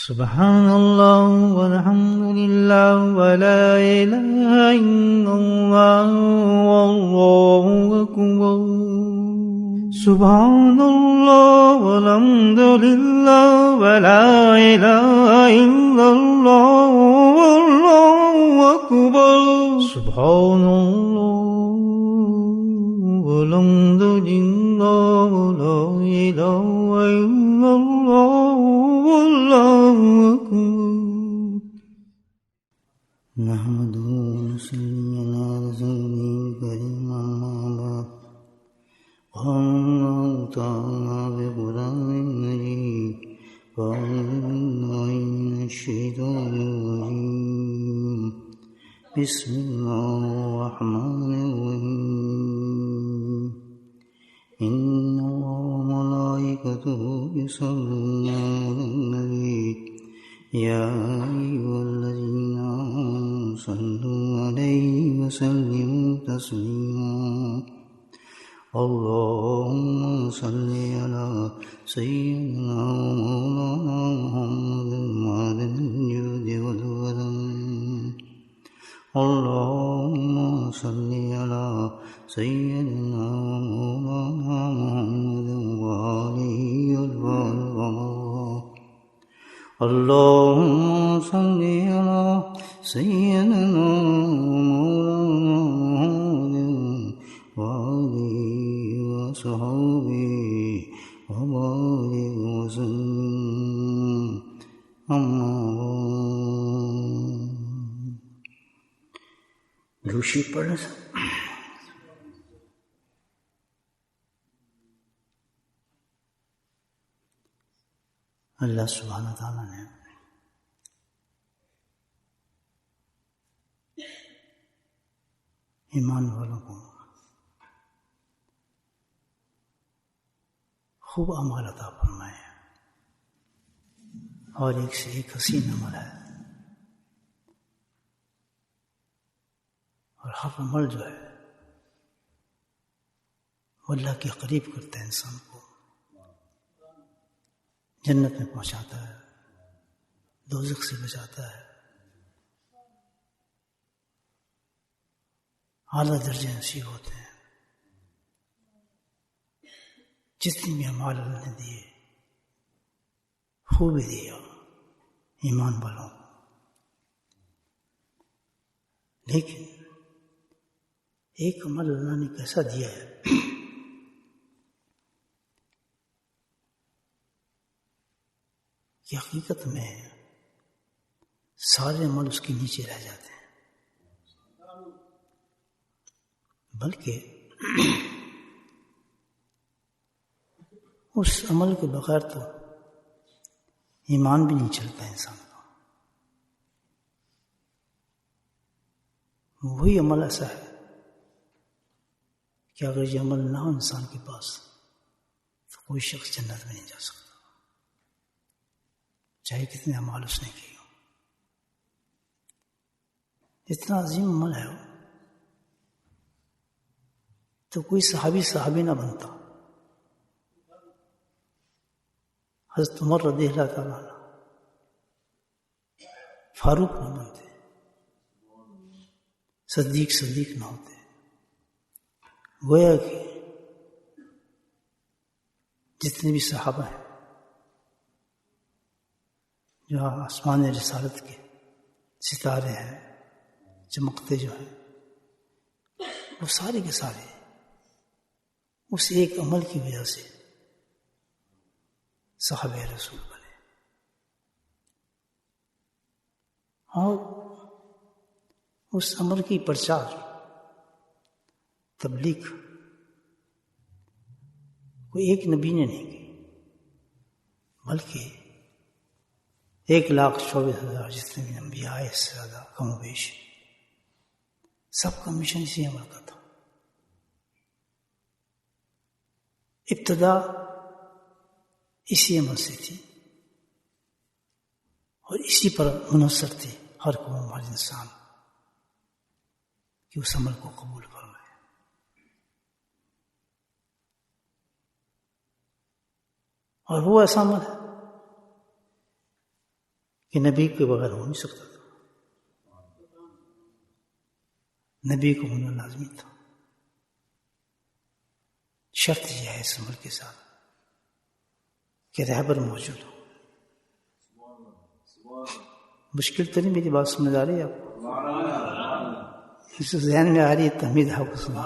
سبحان اللہ والحمد للہ ولا الہ الا اللہ واللہ اکبر سبحان اللہ والحمد للہ ولا الہ الا اللہ واللہ اکبر سبحان اللہ والحمد للہ ولا الہ الا اللہ واللہ اکبر نحمدہ ونصلی علی رسولہ الکریم اما بعد قال اللہ تعالی بقرآن مجید أعوذ بالله من الشيطان الرجيم بسم الله الرحمن الرحيم إن الله وملائكته يصلون على النبي يا أيها الذين آمنوا صلوا عليه وسلموا تسليما اللهم صل على سيدنا ومولانا محمد معدن الجود والكرم اللهم صل على سيدنا ومولانا محمد وآله البر اللهم صل على سيدنا ومولانا محمد وآله وصحبه وبارك وسلم أما دوشی پڑھنا سب اللہ سبحانہ تعالیٰ نے ایمان والوں کو خوب اعمال عطا فرمائے اور ایک سے ایک حسین عمل ہے اور ہر عمل جو ہے وہ اللہ کے قریب کرتا ہے انسان کو جنت میں پہنچاتا ہے دوزخ سے بچاتا ہے اعلیٰ درجے نصیب ہوتے ہیں جتنی بھی اعمال اللہ نے دیے خوبی دیا ایمان والوں کو لیکن ایک عمل اللہ نے کیسا دیا ہے کہ حقیقت میں سارے عمل اس کے نیچے رہ جاتے ہیں بلکہ اس عمل کے بغیر تو ایمان بھی نہیں چلتا انسان کا وہی عمل ایسا ہے کہ اگر یہ عمل نہ ہو انسان کے پاس تو کوئی شخص جنت میں نہیں جا سکتا چاہے کتنے اعمال اس نے کیے ہوں اتنا عظیم عمل ہے وہ تو کوئی صحابی نہ بنتا حضرت عمر رضی اللہ تعالیٰ عنہ فاروق نہ بنتے صدیق نہ ہوتے گویا کہ جتنے بھی صحابہ ہیں جو آسمان رسالت کے ستارے ہیں چمکتے جو ہیں وہ سارے کے سارے اس ایک عمل کی وجہ سے صحابہ رسول بنے اور اس عمل کی پرچار تبلیغ کوئی ایک نبی نے نہیں کی بلکہ 1,24,000 جتنے بھی انبیاء آئے اس سے زیادہ کم و بیش سب کا مشن اسی عمل کا تھا ابتدا اسی عمل سے تھی اور اسی پر منحصر تھی ہر قوم ہر انسان کہ اس عمل کو قبول فرمائے اور وہ ایسا عمل ہے کہ نبی کے بغیر ہو نہیں سکتا تھا، نبی کو ہونا لازمی تھا. شرط یہ ہے اس عمل کے ساتھ کہ رہبر موجود ہو. مشکل تو نہیں، میری بات سمجھ آ رہی ہے آپ کو؟ اس ذہن میں آ رہی ہے تحمید آپ کو سنا،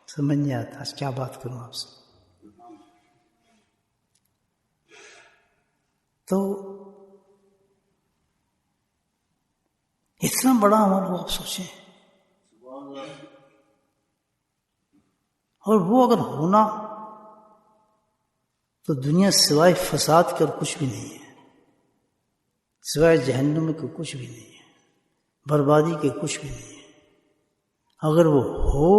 سمجھ نہیں آتا آج کیا بات کروں آپ سے. تو اتنا بڑا عمل ہو آپ سوچیں، اور وہ اگر ہونا تو دنیا سوائے فساد کے اور کچھ بھی نہیں ہے، سوائے جہنم کے کچھ بھی نہیں ہے، بربادی کے کچھ بھی نہیں ہے. اگر وہ ہو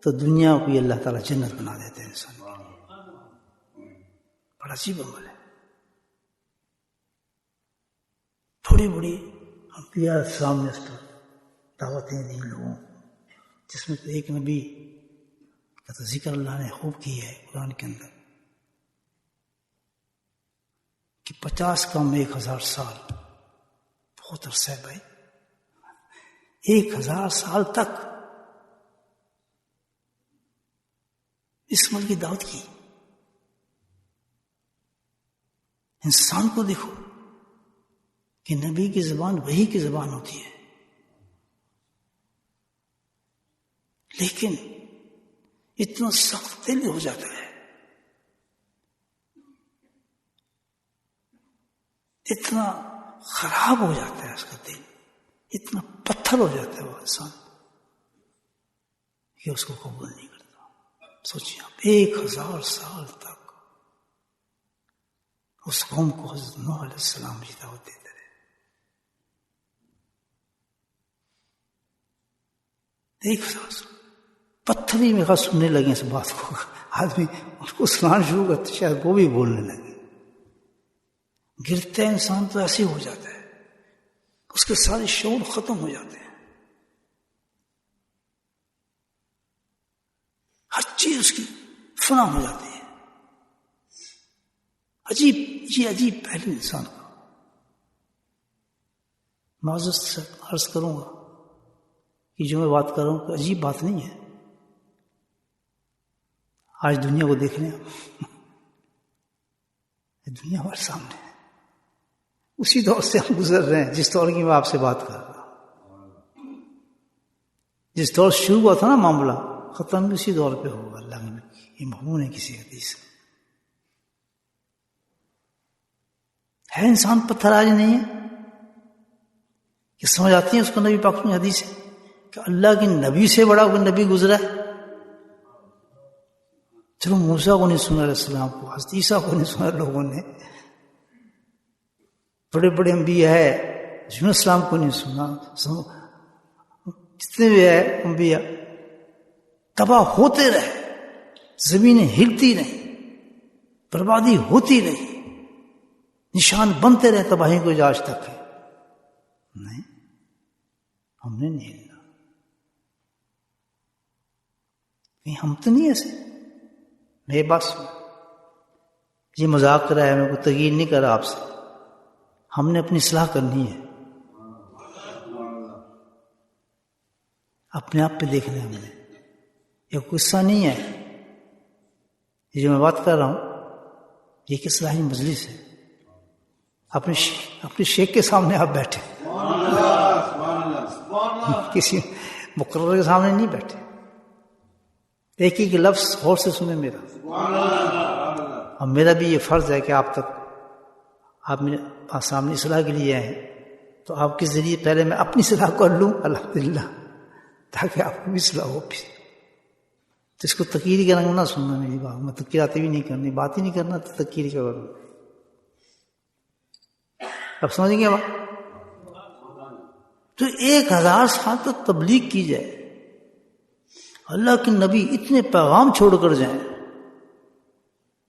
تو دنیا کو یہ اللہ تعالیٰ جنت بنا دیتے ہیں انسان کے لیے. بڑا عجیب عمل ہے. تھوڑی بڑی انبیاء سامنے اس پر دعوتیں دی لوگوں، جس میں ایک نبی کا تو ذکر اللہ نے خوب کی ہے قرآن کے اندر کہ 50 کم 1000 سال، بہت عرصہ ہے بھائی. 1000 سال تک اس عمل کی دعوت کی. انسان کو دیکھو کہ نبی کی زبان وحی کی زبان ہوتی ہے، لیکن اتنا سخت دل ہو جاتا ہے، اتنا خراب ہو جاتا ہے اس کا دل، اتنا پتھر ہو جاتا ہے وہ انسان کہ اس کو قبول نہیں کرتا. سوچیے آپ 1000 سال تک اس قوم کو حضرت نوح علیہ السلام کی دعوت دیتے رہے. 1000 سال پتھر ہی میرا سننے لگے اس بات کو، آدمی اس کو سنانا شروع کرتے شاید وہ بھی بولنے لگے. گرتا ہے انسان تو ایسے ہو جاتا ہے، اس کے سارے شعور ختم ہو جاتے ہیں، ہر چیز اس کی فنا ہو جاتی ہے. عجیب، یہ عجیب پہلو انسان کا. معذرت سے عرض کروں گا کہ جو میں بات کر رہا ہوں کہ عجیب بات نہیں ہے. آج دنیا کو دیکھ لیں، دنیا ہمارے سامنے ہے، اسی دور سے ہم گزر رہے ہیں جس دور کی میں آپ سے بات کر رہا ہوں. جس دور شروع ہوا تھا نا معاملہ، ختم بھی اسی دور پہ ہوگا. اللہ نے یہ مضمون ہے کسی حدیث ہے. انسان پتھر آج نہیں ہے کہ سمجھ آتی ہے اس کو نبی پاک کی حدیث ہے کہ اللہ کے نبی سے بڑا کوئی نبی گزرا ہے. چلو موسیٰ کو نہیں سنا علیہ السلام کو، حضرت عیسیٰ کو نہیں سنا لوگوں نے، بڑے بڑے انبیاء ہے یونس علیہ السلام کو نہیں سنا، جتنے بھی ہے انبیاء تباہ ہوتے رہے، زمینیں ہلتی رہیں، بربادی ہوتی رہی، نشان بنتے رہے تباہی کو آج تک ہے. نہیں، ہم نے نہیں ہلنا. ہم تو نہیں ایسے. میری بات سن، یہ مذاق کر رہا ہے، میں کوئی تغیر نہیں کر رہا آپ سے. ہم نے اپنی اصلاح کرنی ہے، اپنے آپ پہ دیکھنا ہے. ہم نے یہ قصہ نہیں ہے، یہ جو میں بات کر رہا ہوں یہ ایک اصلاحی مجلس ہے. اپنے شیخ کے سامنے آپ بیٹھے، کسی مقرر کے سامنے نہیں بیٹھے. ایک ایک لفظ غور سے سنیں میرا، اور میرا بھی یہ فرض ہے کہ آپ تک، آپ میرے سامنے اصلاح کے لیے آئے تو آپ کے ذریعے پہلے میں اپنی اصلاح کر لوں الحمدللہ، تاکہ آپ کو بھی اصلاح ہو. پھر تو اس کو تقریر کے رنگ نہ سننا میری بات، میں تقریراتی بھی نہیں کرنی، بات ہی نہیں کرنا تو تقریر کا کروں. اب سمجھیں گے بات؟ تو 1000 سال تک تبلیغ کی جائے، اللہ کے نبی اتنے پیغام چھوڑ کر جائیں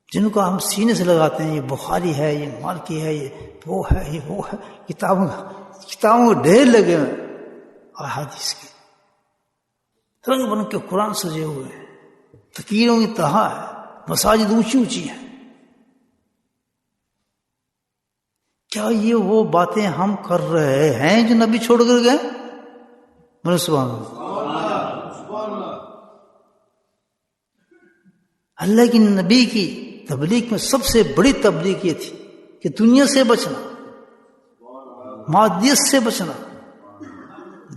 جن کو ہم سینے سے لگاتے ہیں، یہ بخاری ہے، یہ مالکی ہے، یہ وہ ہے، یہ وہ ہے، کتابوں کے ڈھیر لگے ہیں، احادیث کے رنگ بن کے قرآن سجے ہوئے ہیں، تقریروں کی طرح ہے، مساجد اونچی اونچی ہیں. کیا یہ وہ باتیں ہم کر رہے ہیں جو نبی چھوڑ کر گئے؟ بولے سبحان اللہ۔ اللہ کی نبی کی تبلیغ میں سب سے بڑی تبلیغ یہ تھی کہ دنیا سے بچنا، مادیت سے بچنا۔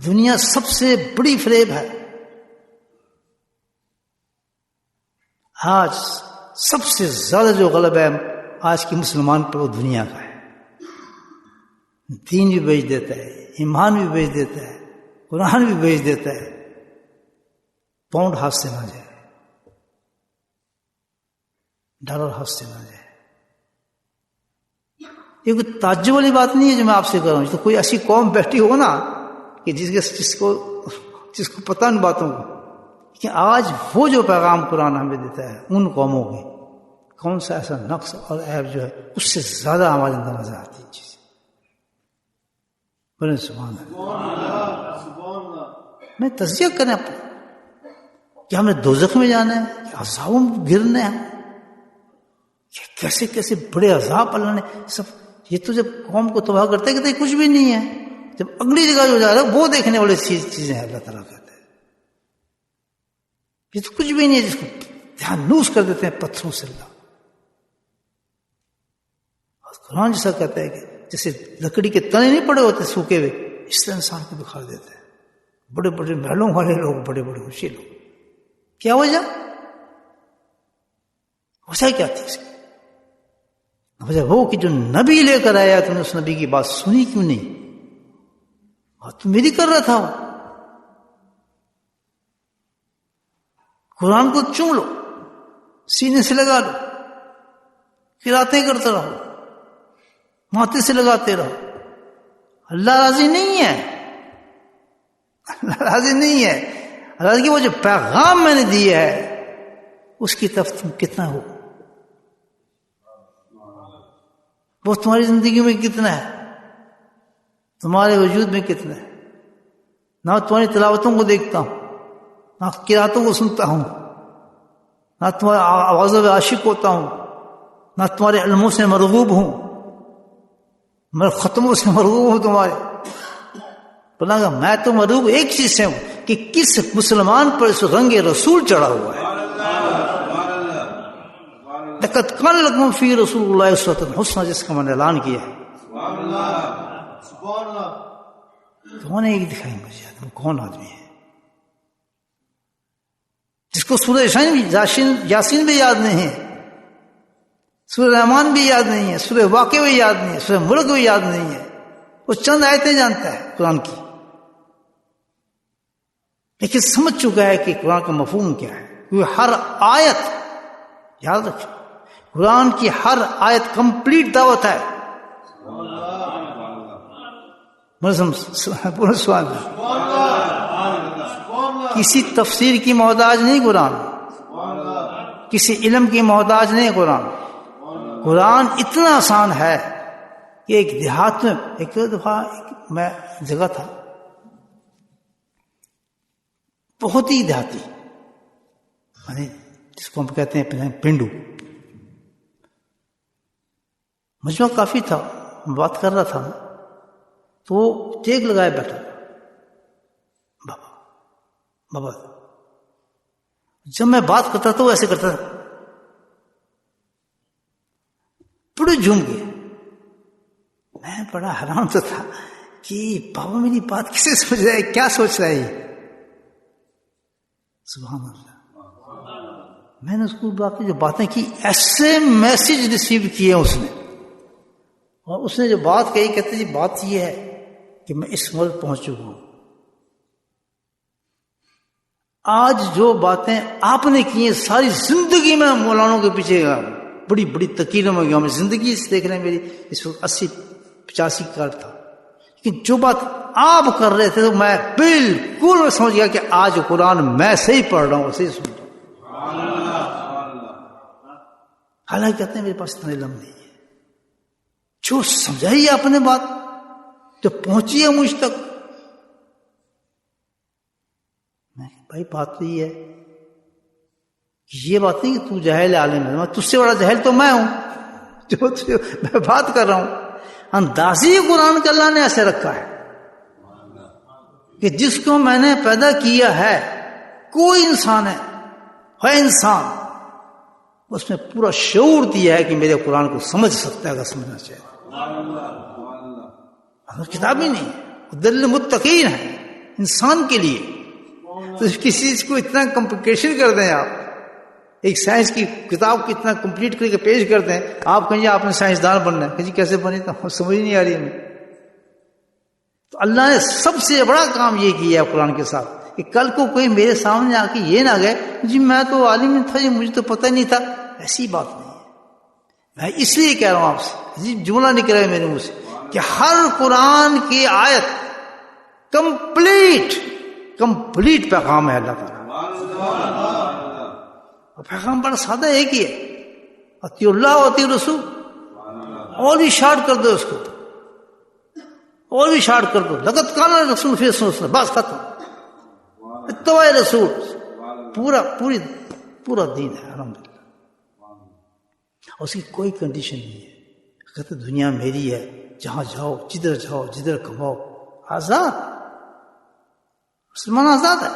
دنیا سب سے بڑی فریب ہے۔ آج سب سے زیادہ جو غلبہ ہے آج کے مسلمان پر وہ دنیا کا ہے۔ دین بھی بیچ دیتا ہے، ایمان بھی بیچ دیتا ہے، قرآن بھی بیچ دیتا ہے، پاؤنڈ ہاتھ سے نہ جائے، ڈالر ہاتھ سے نہ جائے۔ یہ کوئی تعجب والی بات نہیں ہے جو میں آپ سے کر رہا ہوں۔ تو کوئی ایسی قوم بیٹھی ہو نا کہ جس کو پتہ ان باتوں کو، کہ آج وہ جو پیغام قرآن ہمیں دیتا ہے ان قوموں کے کون سا ایسا نقص اور عیب جو ہے اس سے زیادہ ہمارے اندر نظر آتی ہے چیز۔ بولے سبحان اللہ۔ میں تجزیہ کریں اپنا کہ ہم نے دوزخ میں جانا ہے، کہ عذابوں میں گرنا ہے، کہ کیسے کیسے بڑے عذاب اللہ نے سب۔ یہ تو جب قوم کو تباہ کرتے کہتے کچھ بھی نہیں ہے، جب اگلی جگہ جو جا رہا ہے وہ دیکھنے والی چیزیں ہیں۔ اللہ تعالیٰ کہتے ہیں یہ تو کچھ بھی نہیں ہے، جس کو دھیان نوس کر دیتے ہیں پتھروں سے اللہ۔ اور قرآن جیسا کہتا ہے کہ جیسے لکڑی کے تنے نہیں پڑے ہوتے سوکھے ہوئے، اس طرح انسان کو بکھار دیتے ہیں۔ بڑے بڑے محلوں والے لوگ، بڑے بڑے ہوشی لوگ، کیا وجہ؟ وجہ کیا تھی اس کی؟ وجہ وہ کہ جو نبی لے کر آیا تم نے اس نبی کی بات سنی کیوں نہیں؟ بات تو میری کر رہا تھا وہ۔ قرآن کو چوم لو، سینے سے لگا لو، قراتیں کرتے رہو، ماتھے سے لگاتے رہو۔ اللہ راضی نہیں ہے، اللہ راضی نہیں ہے۔ اللہ کی وہ جو پیغام میں نے دیا ہے اس کی طرف تم کتنا ہو، وہ تمہاری زندگی میں کتنا ہے، تمہارے وجود میں کتنا ہے۔ نہ تمہاری تلاوتوں کو دیکھتا ہوں، نہ قراتوں کو سنتا ہوں، نہ تمہارے آوازوں میں عاشق ہوتا ہوں، نہ تمہارے علموں سے مرغوب ہوں، میں ختموں سے مرغوب ہوں تمہارے۔ بولا میں تو مرغوب ایک چیز سے ہوں کہ کس مسلمان پر اس رنگ رسول چڑھا ہوا ہے۔ لقد کان لکم فی رسول اللہ اسوۃ حسنہ، جس کا میں نے اعلان کیا ہے۔ کون ہے یہ دکھائیں مجھے، وہ کون آدمی ہے جس کو سورہ یاسین بھی یاد نہیں ہے، سورہ رحمان بھی یاد نہیں ہے، سورہ واقع بھی یاد نہیں ہے، سورہ ملک بھی یاد نہیں ہے، وہ چند آیتیں جانتا ہے قرآن کی، لیکن سمجھ چکا ہے کہ قرآن کا مفہوم کیا ہے۔ کیونکہ ہر آیت، یاد رکھیں، قرآن کی ہر آیت کمپلیٹ دعوت ہے۔ کسی تفسیر کی محتاج نہیں قرآن، کسی علم کی محتاج نہیں قرآن۔ قرآن اتنا آسان ہے کہ ایک دیہات میں ایک دفعہ میں جگہ تھا، بہت ہی دیہاتی، یعنی جس کو ہم کہتے ہیں پنڈو، مجمع کافی تھا، بات کر رہا تھا تو وہ ٹیک لگائے بیٹھا بابا، جب میں بات کرتا تھا وہ ایسے کرتا تھا، بڑے جھوم گئے۔ میں بڑا حیران تو تھا کہ بابا میری بات کسے سوچ رہا ہے، کیا سوچ رہا ہے۔ سبحان اللہ، میں نے اس کو باقی جو باتیں کی، ایسے میسج ریسیو کیے اس نے، اور اس نے جو بات کہی، کہتے جی بات یہ ہے کہ میں اس ملک پہنچ چکا ہوں، آج جو باتیں آپ نے کی ہیں ساری زندگی میں مولانوں کے پیچھے بڑی بڑی تقریروں میں گیا، میں زندگی سے دیکھ رہے ہیں، میری اس وقت 80-85 کا تھا، لیکن جو بات آپ کر رہے تھے تو میں بالکل سمجھ گیا کہ آج قرآن میں صحیح پڑھ رہا ہوں اور صحیح سن رہا ہوں۔ حالانکہ کہتے ہیں میرے پاس اتنا علم نہیں ہے، جو سمجھائی آپ نے بات جو پہنچی ہے مجھ تک، میں بھائی بات تو یہ ہے، یہ بات نہیں کہ تو جاہل عالم ہے، تجھ سے بڑا جاہل تو میں ہوں جو میں بات کر رہا ہوں۔ اندازی قرآن کا اللہ نے ایسے رکھا ہے کہ جس کو میں نے پیدا کیا ہے، کوئی انسان ہے انسان، اس میں پورا شعور دیا ہے کہ میرے قرآن کو سمجھ سکتا ہے اگر سمجھنا چاہے۔ کتاب ہی نہیں، دل متقین ہے انسان کے لیے۔ تو کسی چیز کو اتنا کمپلیکیشن کر دیں آپ، ایک سائنس کی کتاب کو اتنا کمپلیٹ کر کے پیش کر دیں، آپ کہیں آپ نے سائنسدان بننا ہے، کہ کیسے بنے تو سمجھ نہیں آ رہی ہمیں۔ تو اللہ نے سب سے بڑا کام یہ کیا ہے قرآن کے ساتھ کہ کل کو کوئی میرے سامنے آ کے یہ نہ گئے جی میں تو عالم نہیں تھا، جی مجھے تو پتہ نہیں تھا، ایسی بات نہیں ہے۔ میں اس لیے کہہ رہا ہوں آپ سے، جی جملہ نکلا ہے میرے منہ سے کہ ہر قرآن کی آیت کمپلیٹ پیغام ہے اللہ تعالیٰ۔ اور پیغام بڑا سادہ ایک ہی ہے، اطیع اللہ و اطیع رسول، اور بھی شارٹ کر دو اس کو، اور بھی شارٹ کر دو، لقد کان رسول فی رسول، بس ختم، اتباع رسول، پورا دین ہے الحمدللہ۔ اس کی کوئی کنڈیشن نہیں ہے، کہتے دنیا میری ہے، جہاں جاؤ جدھر کماؤ، آزاد، مسلمان آزاد ہے،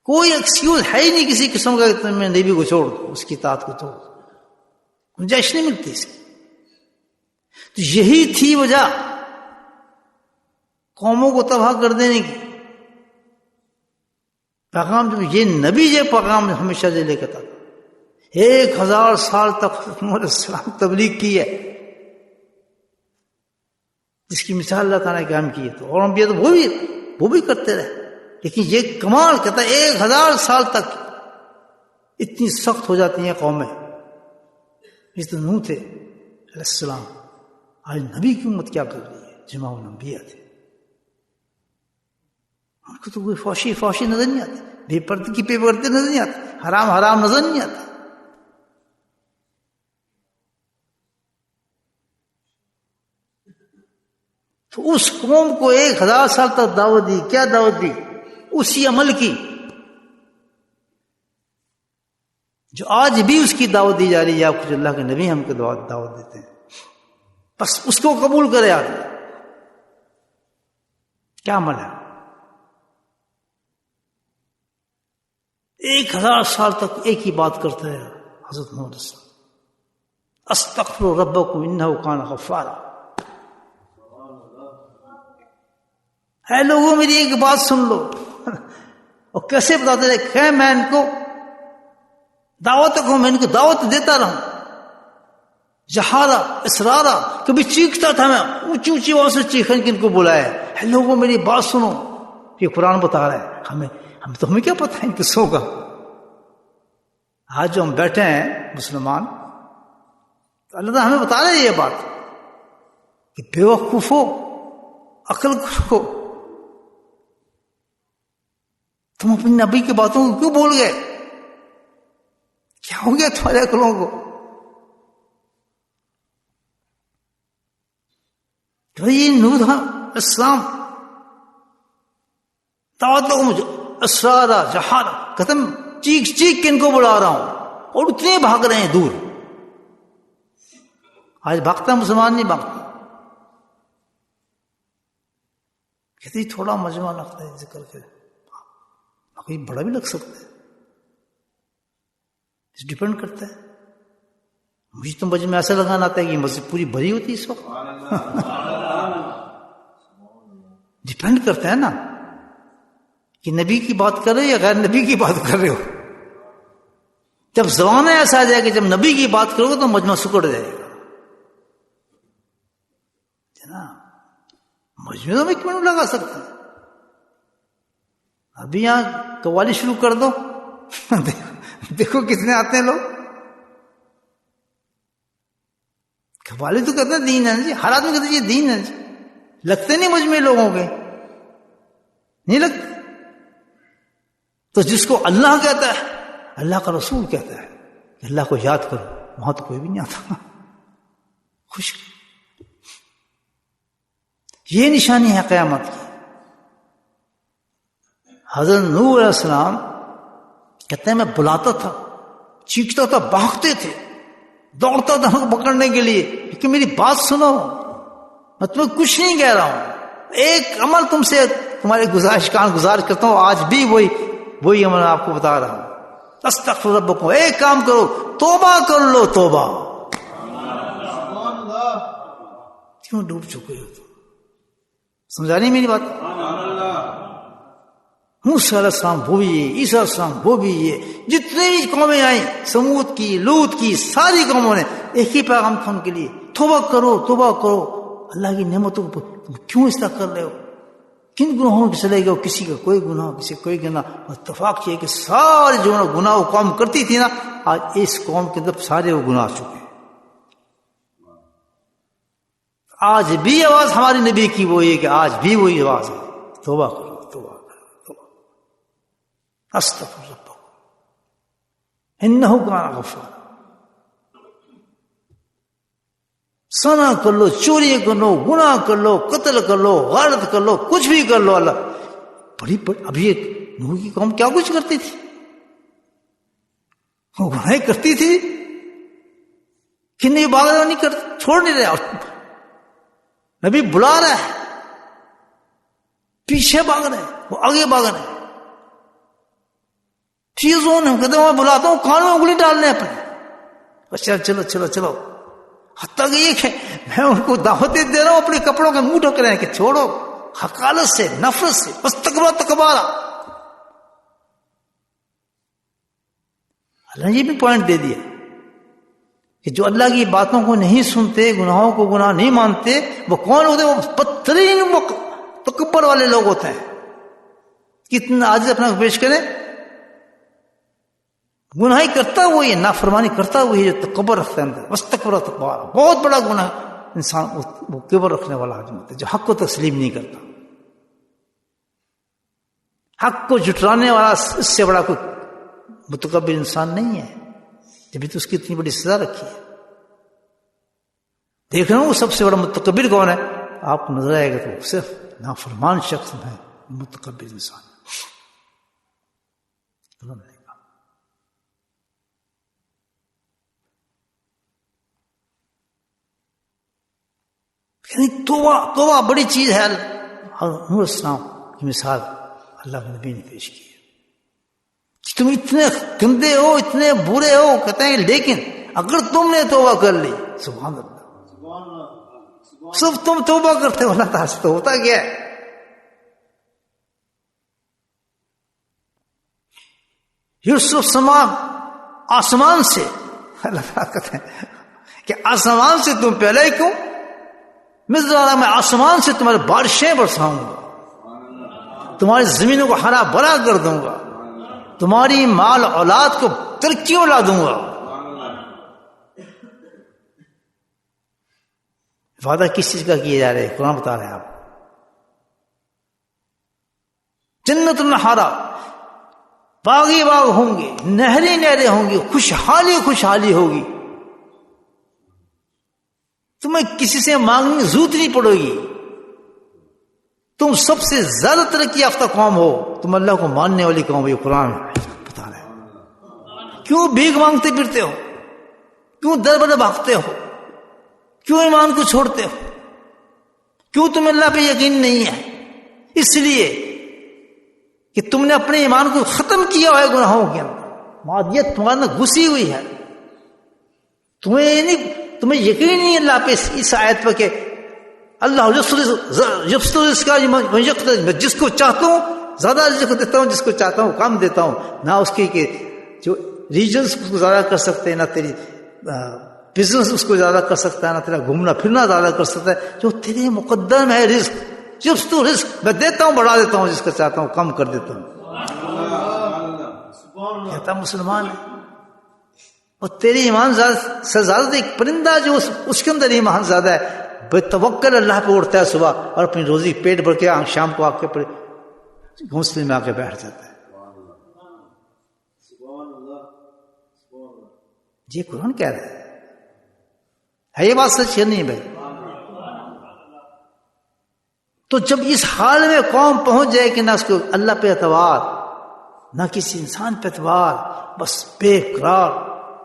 کوئی ایکسکیوز ہے ہی نہیں کسی قسم کا کہ میں نبی کو چھوڑ دوں، اس کی اطاعت کو چھوڑ دوں، گنجائش نہیں ملتی اس کی۔ تو یہی تھی وجہ قوموں کو تباہ کر دینے کی، پیغام جو یہ نبی یہ پیغام ہمیشہ سے لے کے تھا، 1000 سال تک محمد السلام تبلیغ کی ہے، جس کی مثال اللہ تعالیٰ نے قائم کی ہے۔ تو اور انبیاء تو وہ بھی کرتے رہے، لیکن یہ کمال کہتا ہے 1000 سال تک اتنی سخت ہو جاتی ہیں قومیں۔ اس تو نوح تھے علیہ السلام، آج نبی کی امت کیا کر رہی ہے، جماع الانبیاء تھے، ان کو تو کوئی فوشی نظر نہیں آتی، بے پردگی پہ پردے نظر نہیں آتے، حرام نظر نہیں آتے۔ تو اس قوم کو 1000 سال تک دعوت دی، کیا دعوت دی؟ اسی عمل کی جو آج بھی اس کی دعوت دی جا رہی ہے۔ آپ کچھ اللہ کے نبی ہم کو دعوت دیتے ہیں، بس اس کو قبول کرے آدمی۔ کیا عمل ہے؟ 1000 سال تک ایک ہی بات کرتا ہے حضرت محمد صلی اللہ علیہ وسلم، استغفروا ربکم انہ کان غفارا۔ اے لوگوں میری ایک بات سن لو، اور کیسے بتاتے رہے کہ میں ان کو میں ان کو دعوت دیتا رہوں، جہارا اسرارا، کبھی چیختا تھا میں اونچی اونچی آواز سے چیخن کے ان کو بلایا، اے لوگوں میری بات سنو، یہ قرآن بتا رہا ہے ہمیں کیا پتہ ہے ان قصوں کا۔ آج جو ہم بیٹھے ہیں مسلمان، تو اللہ تعالیٰ ہمیں بتا رہے ہیں یہ بات کہ بے وقوف ہو، عقل کرو، تم اپنی نبی کی باتوں کو کیوں بول گئے؟ کیا ہو گیا تمہارے عقلوں کو؟ یہ نوح اسلام دعوت لوگوں مجھے اسرارا جہارا، ختم چیخ کے ان کو بلا رہا ہوں، اور اتنے بھاگ رہے ہیں دور۔ آج بھاگتا مسلمان نہیں بھاگتا، کہتے تھوڑا مجمع لگتا ہے ذکر کے، کوئی بڑا بھی لگ سکتا ہے، ڈیپینڈ کرتا ہے۔ مجھے تو مجمع ایسا لگانا آتا ہے کہ مسجد پوری بھری ہوتی ہے اس وقت، ڈیپینڈ کرتا ہے نا کہ نبی کی بات کر رہے ہو یا غیر نبی کی بات کر رہے ہو۔ جب زمانہ ایسا آ جائے کہ جب نبی کی بات کرو گے تو مجمع سکڑ جائے گا نا، مجمع میں کیوں لگا سکتے ہیں؟ ابھی یہاں قوالی شروع کر دو، دیکھو کتنے آتے ہیں لوگ۔ قوالی تو کہتے ہیں دین ہے جی، ہر آدمی کہتے ہیں یہ دین ہے جی، لگتے نہیں مجمع لوگوں کے، نہیں لگتے۔ تو جس کو اللہ کہتا ہے، اللہ کا رسول کہتا ہے کہ اللہ کو یاد کرو، وہاں تو کوئی بھی نہیں آتا، خوش۔ یہ نشانی ہے قیامت کی۔ حضرت نوح علیہ السلام کہتے ہیں میں بلاتا تھا، چیختا تھا، بھاگتے تھے، دوڑتا تھا ان کو پکڑنے کے لیے، لیکن میری بات سنو، میں تمہیں کچھ نہیں کہہ رہا ہوں، ایک عمل تم سے تمہارے گزارش کرتا ہوں، آج بھی وہی عمل آپ کو بتا رہا ہوں، استغفر ربکم، ایک کام کرو، توبہ کر لو، توبہ۔ کیوں ڈوب چکے ہو تم؟ سمجھا نہیں میری بات؟ موسیٰ علیہ السلام وہ بھی یہ، عیسیٰ علیہ السلام وہ بھی یہ، جتنے بھی قومیں آئیں، سمود کی، لوط کی، ساری قوموں نے ایک ہی پیغام تھا ان کے لیے، توبہ کرو، توبہ کرو۔ اللہ کی نعمتوں کو تم کیوں اس طرح کر رہے ہو؟ کن گناہوں کے چلے گئے ہو؟ کسی کا کوئی گناہ، کسی کا کوئی گناہ۔ اتفاق یہ کہ سارے جو گناہ وہ قوم کرتی تھی نا، آج اس قوم کے اندر سارے وہ گناہ چکے۔ آج بھی آواز ہماری نبی کی وہ یہ کہ آج بھی وہی آواز ہے، توبہ کرو، توبہ کرو، توبہ۔ استغفر ربکم انہ کان غفارا۔ سنا کر لو، چوری کر لو، گناہ کر لو، قتل کر لو، غارت کر لو، کچھ بھی کر لو، اللہ بڑی ابھی ایک نوح کی قوم کیا کچھ کرتی تھی، وہ گناہ کرتی تھی کہ نہیں، باغ نہیں کر، چھوڑ نہیں رہے، نبی بلا رہا ہے، پیچھے بھاگ رہے، وہ آگے بھاگ رہے، چیزوں نے کہتے میں بلاتا ہوں، کانوں میں انگلی ڈالنے اپنے، اچھا چلو چلو چلو، حتیٰ کہ یہ کہ میں ان کو دعوتیں دے رہا ہوں اپنے کپڑوں کے منہ ڈھک رہے ہیں کہ چھوڑو، حقارت سے، نفرت سے، بس تکبارا۔ اللہ نے یہ بھی پوائنٹ دے دیا کہ جو اللہ کی باتوں کو نہیں سنتے، گناہوں کو گناہ نہیں مانتے، وہ کون ہوتے ہیں؟ وہ بدترین تکبر والے لوگ ہوتے ہیں۔ کتنا عاجز اپنا پیش کریں، گناہ کرتا وہی ہے، نافرمانی کرتا وہی ہے جو تکبر رکھتا ہے اندر، واستکبر تکبارا، بہت بڑا گناہ انسان وہ کبر رکھنے والا آدمی ہوتا ہے جو حق کو تسلیم نہیں کرتا، حق کو جھٹلانے والا اس سے بڑا کوئی متکبر انسان نہیں ہے، جبھی تو اس کی اتنی بڑی سزا رکھی ہے۔ دیکھ رہے ہوں وہ سب سے بڑا متکبر کون ہے؟ آپ کو نظر آئے گا تو صرف نافرمان شخص ہے متکبر انسان۔ یعنی توبہ بڑی چیز ہے۔ نور اسلام کی مثال اللہ کے نبی نے پیش کی ہے کہ تم اتنے گندے ہو، اتنے برے ہو، کہتے ہیں لیکن اگر تم نے توبہ کر لی، سبحان اللہ، صرف تم توبہ کرتے ہو، اللہ تعالیٰ سے تو ہوتا کیا ہے؟ یوسف سمان آسمان سے، اللہ تعالیٰ کہتے ہیں کہ آسمان سے تم پہلے کیوں، مزرعہ میں آسمان سے تمہارے بارشیں برساؤں گا، تمہاری زمینوں کو ہرا بھرا کر دوں گا، تمہاری مال اولاد کو ترقیوں لا دوں گا۔ وعدہ کس چیز کا کیا جا رہا ہے؟ قرآن بتا رہے ہیں آپ، جنت النہارا، باغی باغ ہوں گے، نہریں نہریں ہوں گی، خوشحالی ہوگی، تمہیں کسی سے مانگنے کی ضرورت نہیں پڑے گی، تم سب سے زیادہ ترقی یافتہ قوم ہو، تم اللہ کو ماننے والی قوم ہو، یہ قرآن بتا رہے ہیں۔ کیوں بھیک مانگتے پھرتے ہو؟ کیوں در بدر بھاگتے ہو؟ کیوں ایمان کو چھوڑتے ہو؟ کیوں تمہیں اللہ پہ یقین نہیں ہے؟ اس لیے کہ تم نے اپنے ایمان کو ختم کیا ہوا ہے گناہوں کے اندر، معادیت تمہارے اندر گھسی ہوئی ہے، تمہیں یقین نہیں اللہ پہ اس آیت پہ کہ اللہ جس کو چاہتا ہوں زیادہ رزق دیتا ہوں، جس کو چاہتا ہوں کم دیتا ہوں، نہ اس کی کہ جو ریجنز اس کو زیادہ کر سکتے ہیں، نہ تیری بزنس اس کو زیادہ کر سکتا ہے، نہ تیرا گھومنا پھرنا زیادہ کر سکتا ہے، جو تیرے مقدر میں ہے رزق، جب تو رزق میں دیتا ہوں بڑھا دیتا ہوں، جس کو چاہتا ہوں کم کر دیتا ہوں۔ کہتا مسلمان ہے، اور تیری ایمان سے زیادہ ایک پرندہ جو اس کے اندر ایمان زیادہ ہے، بے توکل اللہ پہ اڑتا ہے صبح اور اپنی روزی پیٹ بھر کے شام کو آ کے گھونسلے میں آ کے بیٹھ جاتا ہے۔ یہ قرآن کہہ رہا ہے یہ بات سچ ہے نہیں بھائی؟ تو جب اس حال میں قوم پہنچ جائے کہ نہ اس کو اللہ پہ اعتبار، نہ کسی انسان پہ اعتبار، بس بے قرار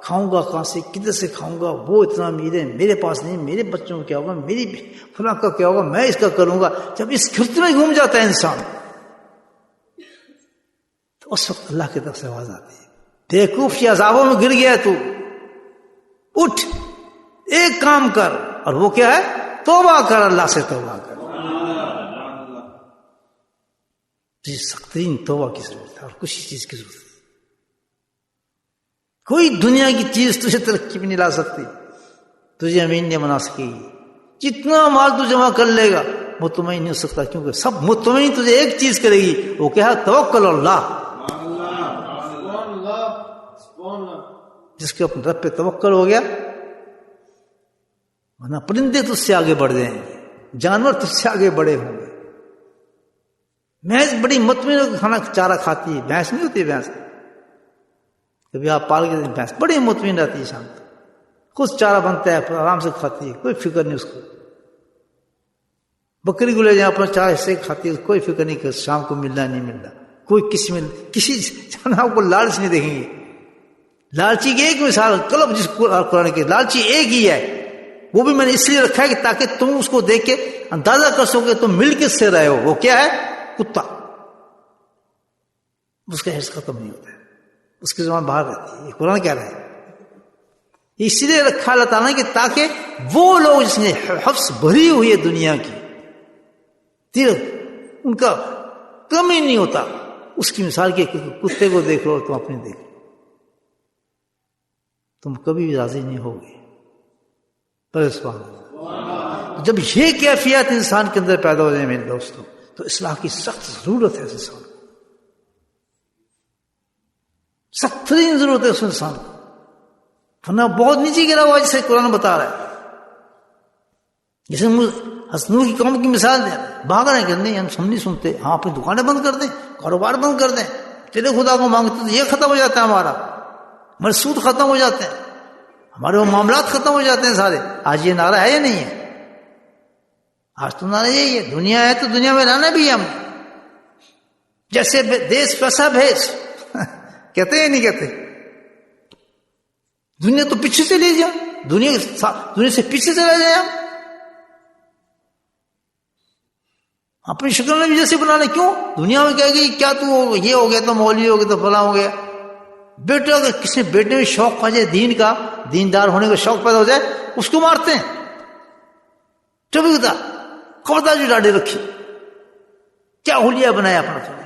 کھاؤں گا کہاں سے, کدھر سے کھاؤں گا, وہ اتنا امیر ہے, میرے پاس نہیں, میرے بچوں کو کیا ہوگا, میری فلاں کا کیا ہوگا, میں اس کا کروں گا. جب اس گرفت میں گھوم جاتا ہے انسان تو اس وقت اللہ کی طرف سے آواز آتی ہے, بیوقوف کی عذابوں میں گر گیا تو اٹھ, ایک کام کر, اور وہ کیا ہے, توبہ کر, اللہ سے توبہ کر. جی سخت ترین توبہ کی ضرورت ہے اور کچھ چیز کی ضرورت ہے. کوئی دنیا کی چیز تجھے ترقی بھی نہیں لا سکتی, تجھے امین نہیں بنا سکے گی. جتنا مال تو جمع کر لے گا مطمئن نہیں ہو سکتا, کیونکہ سب مطمئن تجھے ایک چیز کرے گی, وہ کیا ہے, توکل اللہ. جس کے اپنے رب پہ توکل ہو گیا, ورنہ پرندے تجھ سے آگے بڑھ جائیں گے, جانور تجھ سے آگے بڑھے ہوں گے. بھینس بڑی مطمئن ہو کے کھانا چارہ کھاتی ہے, بھینس نہیں ہوتی بھینس, کبھی آپ پال کے بھینس بڑی مطمئن رہتی ہے, شام کو خود چارہ بنتا ہے, آرام سے کھاتی ہے, کوئی فکر نہیں اس کو. بکری کو لے جائیں اپنا چارہ حصے کھاتی ہے, کوئی فکر نہیں کہ شام کو ملنا نہیں ملنا, کوئی کسی جانور کو لالچ نہیں دیکھیں گے. لالچی کی ایک مثال کلب جس قرآن کے, لالچی ایک ہی ہے, وہ بھی میں نے اس لیے رکھا ہے کہ تاکہ تم اس کو دیکھ کے اندازہ کر سکو تم مل کس سے رہے ہو. وہ کیا ہے, کتا. اس کا حرص ختم نہیں ہوتا ہے, اس کی زبان باہر رہتی ہے. یہ قرآن کیا رہا ہے, اس لیے رکھا اللہ تعالیٰ نے کہ تاکہ وہ لوگ جس نے حفظ بھری ہوئی ہے دنیا کی, ان کا کمی نہیں ہوتا, اس کی مثال کی کتے کو دیکھ لو تم اپنے دیکھ لو, تم کبھی بھی راضی نہیں ہوگے. پر جب یہ کیفیت انسان کے اندر پیدا ہو جائے میرے دوستوں, تو اصلاح کی سخت ضرورت ہے انسان کو, سخت ترین ضرورت ہے اس انسان کو, ورنہ بہت نیچے گرا ہوا جسے قرآن بتا رہا ہے. جیسے حسنو کی قوم کی مثال دیں, بھاگ رہے ہیں کہ نہیں ہم نہیں سنتے, ہاں اپنی دکانیں بند کر دیں, کاروبار بند کر دیں, تیرے خدا کو مانگتے تو یہ ختم ہو جاتا ہے, ہمارے سود ختم ہو جاتے ہیں, ہمارے وہ معاملات ختم ہو جاتے ہیں سارے. آج یہ نعرہ ہے یا نہیں ہے؟ آج تو نعرہ یہی ہے, دنیا ہے تو دنیا میں رہنا بھی ہے ہم, جیسے دیش ویسا بھیس. کہتے ہیں نہیں کہتے, دنیا تو پیچھے سے لے جا, دنیا سے پیچھے چلا جائے. ہم اپنی شکل میں بھی جیسے بنانے, کیوں دنیا میں کہے گی کیا تو یہ ہو گیا تو مولوی ہو گیا تو فلاں ہو گیا. بیٹا اگر کسی بیٹے میں شوق آ جائے دین کا, دیندار ہونے کا شوق پیدا ہو جائے, اس کو مارتے ہیں. چوبی ہوتا خبردار جو ڈاڑی رکھی, کیا حلیہ بنایا اپنا,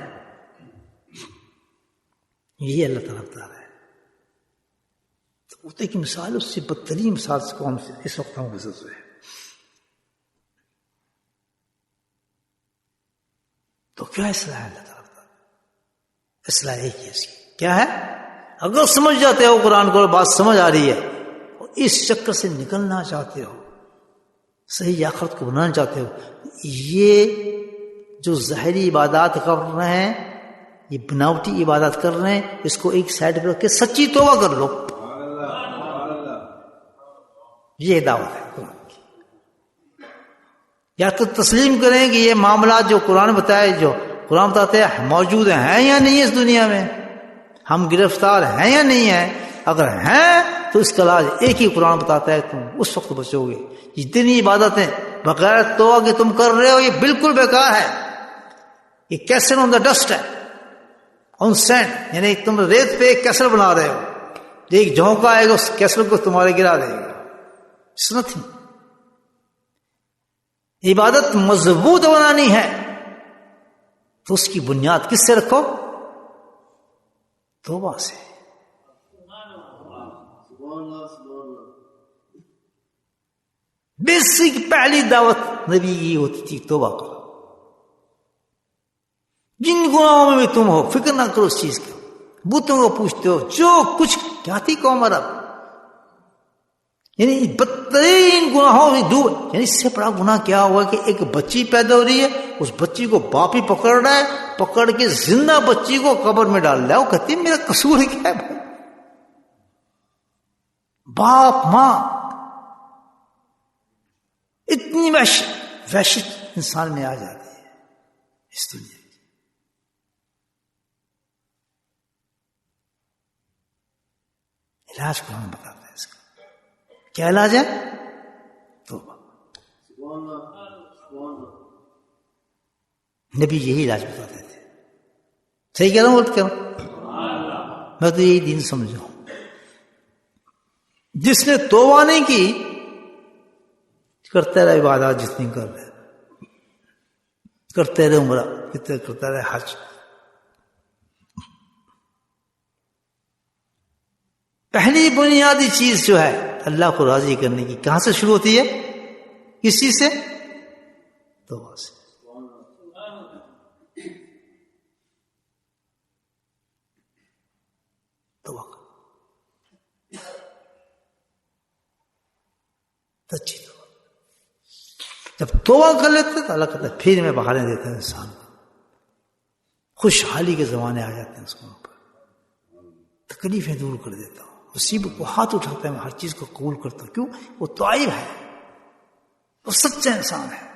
یہ اللہ تعالیٰ بتا رہا ہے. تو ہوتے کی مثال اس سے بدترین مثال سے قوم سے اس وقت ہم گزر رہے ہیں. تو کیا اصلاح ہے اللہ تعالیٰ بتا رہا ہے, اصلاح ایک ہی اس کی کیا ہے, اگر سمجھ جاتے ہو قرآن کو, بات سمجھ آ رہی ہے, اور اس چکر سے نکلنا چاہتے ہو, صحیح آخرت کو بنانا چاہتے ہو, یہ جو ظاہری عبادات کر رہے ہیں, یہ بناوٹی عبادت کر رہے ہیں, اس کو ایک سائڈ پہ رکھ کے سچی توبہ کر لو. یہ دعوت ہے قرآن کی. یا تو تسلیم کریں کہ یہ معاملات جو قرآن بتائے, جو قرآن بتاتے ہیں موجود ہیں یا نہیں اس دنیا میں, ہم گرفتار ہیں یا نہیں ہیں. اگر ہیں تو اس کا علاج ایک ہی قرآن بتاتا ہے, تم اس وقت بچو گے. جتنی عبادتیں بغیر توبہ کہ تم کر رہے ہو یہ بالکل بیکار ہے, یہ کیسل آن دا ڈسٹ ہے, آن سینڈ, یعنی تم ریت پہ ایک کیسل بنا رہے ہو, ایک جھونکا آئے گا اس کیسل کو تمہارے گرا دے گا. سنت ہی عبادت مضبوط بنانی ہے تو اس کی بنیاد کس سے رکھو, توبہ سے. بیسک پہلی دعوت نبی کی ہوتی تھی توبہ کا. جن گناہوں میں بھی تم ہو فکر نہ کرو اس چیز کا, بتوں کو پوچھتے ہو جو کچھ, کیا تھی قوم عرب, یعنی بدترین گناہوں میں ڈوب. یعنی اس سے بڑا گناہ کیا ہوا کہ ایک بچی پیدا ہو رہی ہے, اس بچی کو باپ ہی پکڑ رہا ہے, پکڑ کے زندہ بچی کو قبر میں ڈال رہا ہے. وہ کہتی ہے میرا قصور کیا ہے بھائی, باپ ماں, اتنی وحشت انسان میں آ جاتی ہے اس دنیا کی. علاج کو ہمیں بتاتا ہے اس کا کیا علاج ہے؟ توبہ. نبی یہی علاج بتاتے تھے. صحیح کہہ رہا ہوں غلط کہہ رہا ہوں؟ میں تو یہی دین سمجھا ہوں. جس نے توبہ نہیں کی کرتے رہے عبادات جتنی کر رہے, کرتے رہے عمرہ کتنے کرتے رہے حج. پہلی بنیادی چیز جو ہے اللہ کو راضی کرنے کی کہاں سے شروع ہوتی ہے؟ کس چیز سے؟ توبہ سے. توبہ اچھی توبہ. جب توبہ کر لیتے تو اللہ کہتا ہے پھر میں بہانے دیتا ہے انسان کو. خوشحالی کے زمانے آ جاتے ہیں اس کو اوپر, تکلیفیں دور کر دیتا ہوں, مصیبت کو ہاتھ اٹھاتا ہے, میں ہر چیز کو قبول کرتا ہوں. کیوں؟ وہ تائب ہے, وہ سچا انسان ہے,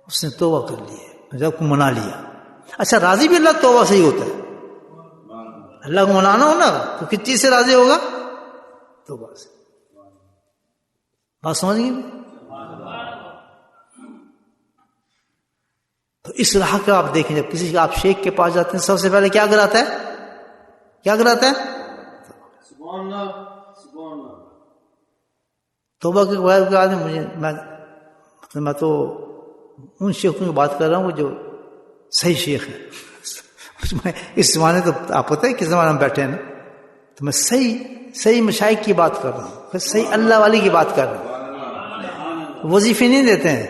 اس نے توبہ کر لی ہے, جب کو منا لیا. اچھا راضی بھی اللہ توبہ سے ہی ہوتا ہے. اللہ کو منانا ہو نا تو کس چیز سے راضی ہوگا؟ توبہ سے. بات سمجھ گئی؟ تو اس راہ کا آپ دیکھیں, جب کسی آپ شیخ کے پاس جاتے ہیں سب سے پہلے کیا کراتا ہے؟ کیا کراتا ہے؟ توبہ کے بعد مجھے میں تو ان شیخوں کی بات کر رہا ہوں جو صحیح شیخ ہے. اس زمانے تو آپ پتہ ہے کس زمانے میں بیٹھے ہیں نا, تو میں صحیح مشائخ کی بات کر رہا ہوں, صحیح اللہ والی کی بات کر رہا ہوں. وظیفے نہیں دیتے ہیں,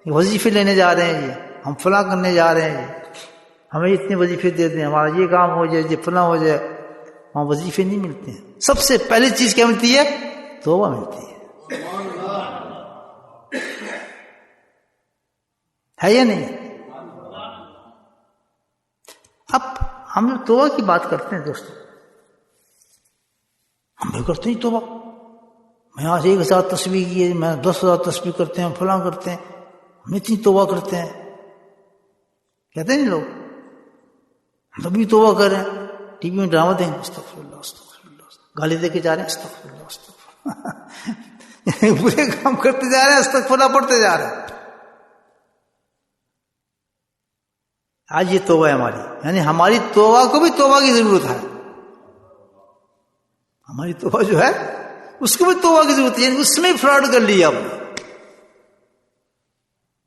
وظیفے لینے جا رہے ہیں جی, ہم فلاں کرنے جا رہے ہیں جی, ہمیں اتنے وظیفے دیتے ہیں, ہمارا یہ کام ہو جائے جی, فلاں ہو جائے. وہاں وظیفے نہیں ملتے ہیں. سب سے پہلی چیز کیا ملتی ہے؟ توبہ ملتی ہے یا نہیں؟ اب ہم توبہ کی بات کرتے ہیں دوستوں, ہم بھی کرتے ہیں توبہ. میں آج 1000 تسبیح کی ہے, میں 10,000 تسبیح کرتے ہیں, فلاں کرتے ہیں, ہم اتنی توبہ کرتے ہیں. کہتے ہیں لوگ ہم بھی توبہ کر رہے ہیں, ٹی وی میں ڈرامہ دیں گے استغفر اللہ استغفر اللہ, گالی دے کے جا رہے ہیں استغفر اللہ استغفر اللہ, برے کام کرتے جا رہے ہیں, استغفر اللہ پڑھتے جا رہے ہیں. آج یہ توبہ ہے ہماری, یعنی ہماری توبہ کو بھی توبہ کی ضرورت ہے. ہماری توبہ جو ہے اس کو بھی توبہ کی ضرورت ہے, یعنی اس میں فراڈ کر لیا ہم نے,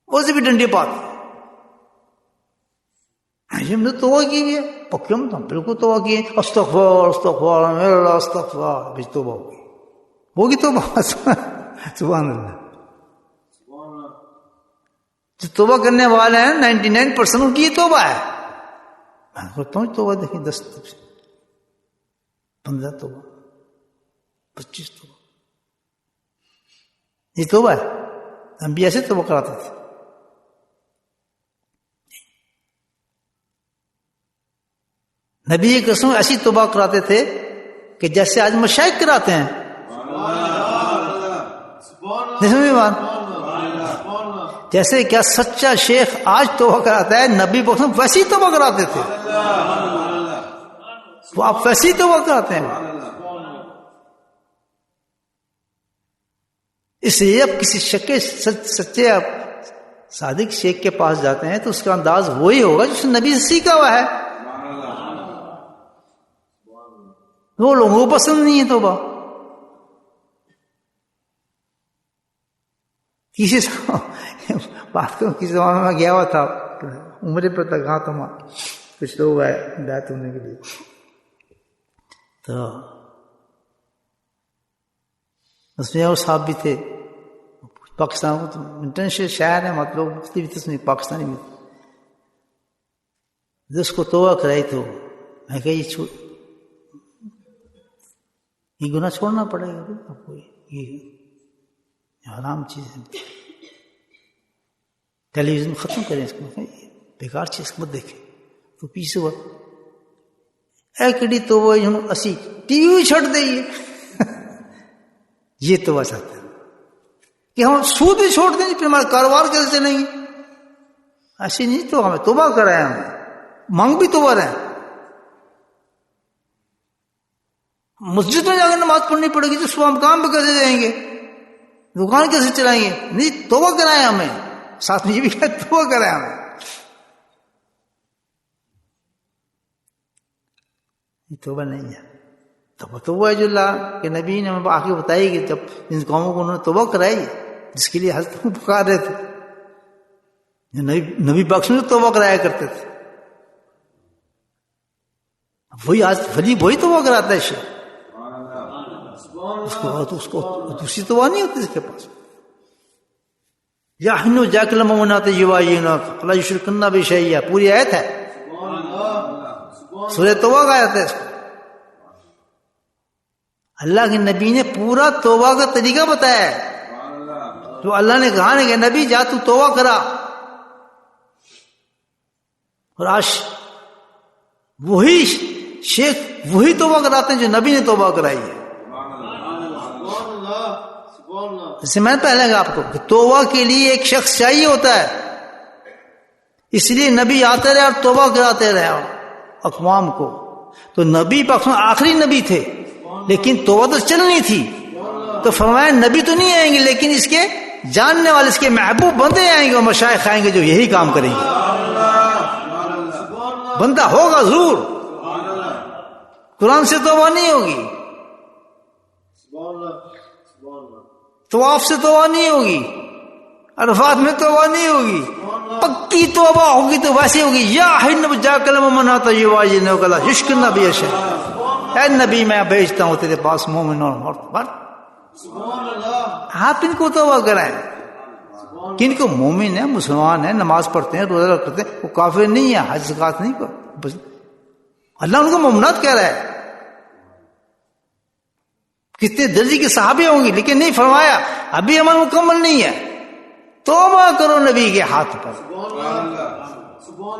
اسے بھی ڈنڈی پات. ہم نے توبہ کی ہے پکے, ہم بالکل توبہ کی ہے, استغفار استغفار میرا اللہ استغفار, بھی توبہ ہوگی توبہ. سبحان اللہ. جو توبہ کرنے والے ہیں 99% ان کی یہ توبہ ہے. میں کرتا ہوں توبہ, دیکھیں 10 15 توبہ 25 توبہ, یہ توبہ ہے. انبیاء سے توبہ کراتے تھے. نبی قسم ایسی توبہ کراتے تھے کہ جیسے آج مشائخ کراتے ہیں. جیسے کیا سچا شیخ آج توبہ کراتا ہے, نبی قسم ویسی توبہ کراتے تھے. وہ آپ ویسی توبہ کراتے ہیں. اس لیے اب کسی سچے آپ صادق شیخ کے پاس جاتے ہیں تو اس کا انداز وہی ہوگا جس نے نبی سے سیکھا ہوا ہے. وہ لوگوں کو پسند نہیں ہے توبہ. کسی بات کروں, کسی زمانے میں گیا ہوا تھا عمرے پر تک, ہاں تو کچھ لوگ آئے بیعت ہونے کے لیے, تو اس میں اور صاحب بھی تھے پاکستان, تو انٹرنیشنل شہر ہے, مطلب مختلف قسم پاکستانی میں. جب اس کو توبہ کرائی تو میں کہ یہ گناہ چھوڑنا پڑے گا آپ کو, یہ حرام چیز ہے, ٹیلی ویژن ختم کریں اس کو, بیکار چیز مت دیکھیں. تو پیچھے وہ ایکڑی تو وہ اسی ٹی وی چھوڑ دئیے. یہ تو چاہتے ہیں کہ ہم سود بھی چھوڑ دیں, پھر ہمارا کاروبار کیسے چلیں گے. ایسی نہیں, تو ہمیں توبہ کرائے, ہم مانگ بھی توبہ رہے. مسجد میں جا کے نماز پڑھنی پڑے گی تو صبح ہم کام پہ کیسے جائیں گے, دکان کیسے چلائیں گے؟ نہیں, توبہ کرائیں ہمیں, ساتھ میں یہ بھی کہا توبہ کرائیں ہمیں. یہ توبہ نہیں ہے. توبہ ہے جو اللہ کے نبی نے آ کے بتائی کہ جب ان قوموں کو انہوں نے توبہ کرائی جس کے لیے حضرت پکار رہے تھے, نبی بخش میں توبہ کرایا کرتے تھے, وہی آج وہی توبہ کراتا ہے شیخ. اس کو دوسری توبہ نہیں ہوتی اس کے پاس. یا ہنو جا کے لمحہ مناتے اللہ یشرکن بشیء, پوری آیت ہے, سورہ توبہ کا آیت ہے. اس کو اللہ کے نبی نے پورا توبہ کا طریقہ بتایا ہے. جو اللہ نے کہا کہ نبی جا تو توبہ کرا, اور آج وہی شیخ وہی توبہ کراتے ہیں جو نبی نے توبہ کرائی ہے. جیسے میں نے پہلے کہا آپ کو کہ توبہ کے لیے ایک شخص چاہیے ہوتا ہے, اس لیے نبی آتے رہے اور توبہ کراتے رہے اقوام کو. تو نبی پاک آخری نبی تھے لیکن توبہ تو چلنی تھی, تو فرمایا نبی تو نہیں آئیں گے لیکن اس کے جاننے والے, اس کے محبوب بندے آئیں گے اور مشائخ آئیں گے جو یہی کام کریں گے. بندہ ہوگا ضرور, قرآن سے توبہ نہیں ہوگی, طواف سے توبہ نہیں ہوگی, عرفات میں توبہ نہیں ہوگی. پکی توبہ ہوگی تو ویسے ہوگی, یا جا کلمہ مناتا یہ واجی نے کلا یشک نبی اشے, اے نبی میں بھیجتا ہوں تیرے پاس مومن اور مرد. آپ ان کو توبہ کرائیں. کن کو مومن ہے, مسلمان ہے, نماز پڑھتے ہیں, روزہ رکھتے ہیں, وہ کافر نہیں ہے, حج زکات نہیں کرتے. اللہ ان کو مومنات کہہ رہا ہے. کتنے درجے کے صحابی ہوں گے, لیکن نہیں فرمایا ابھی عمل مکمل نہیں ہے, توبہ کرو نبی کے ہاتھ پر.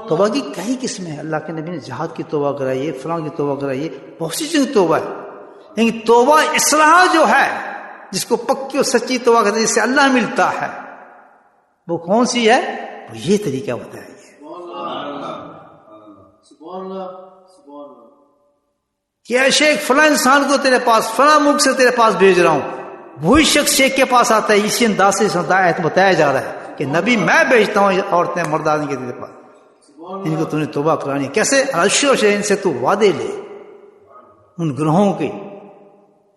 توبہ کی کئی قسمیں ہیں. اللہ کے نبی نے جہاد کی توبہ کرائی ہے, فلاں کی توبہ کرائی ہے, بہت سی چیز توبہ ہے. لیکن توبہ اصلاح جو ہے, جس کو پکی اور سچی توبہ کہتے ہیں, جس سے اللہ ملتا ہے, وہ کون سی ہے؟ وہ یہ طریقہ بتایا ہے. کیا شیخ فلاں انسان کو تیرے پاس فلاں ملک سے تیرے پاس بھیج رہا ہوں, وہی شخص شیخ کے پاس آتا ہے. اسی انداز سے بتایا جا رہا ہے کہ نبی میں بھیجتا ہوں عورتیں مردان کے تیرے پاس, ان کو تم نے توبہ کرانی ہے. کیسے؟ ان سے تو وعدے لے, ان گناہوں کے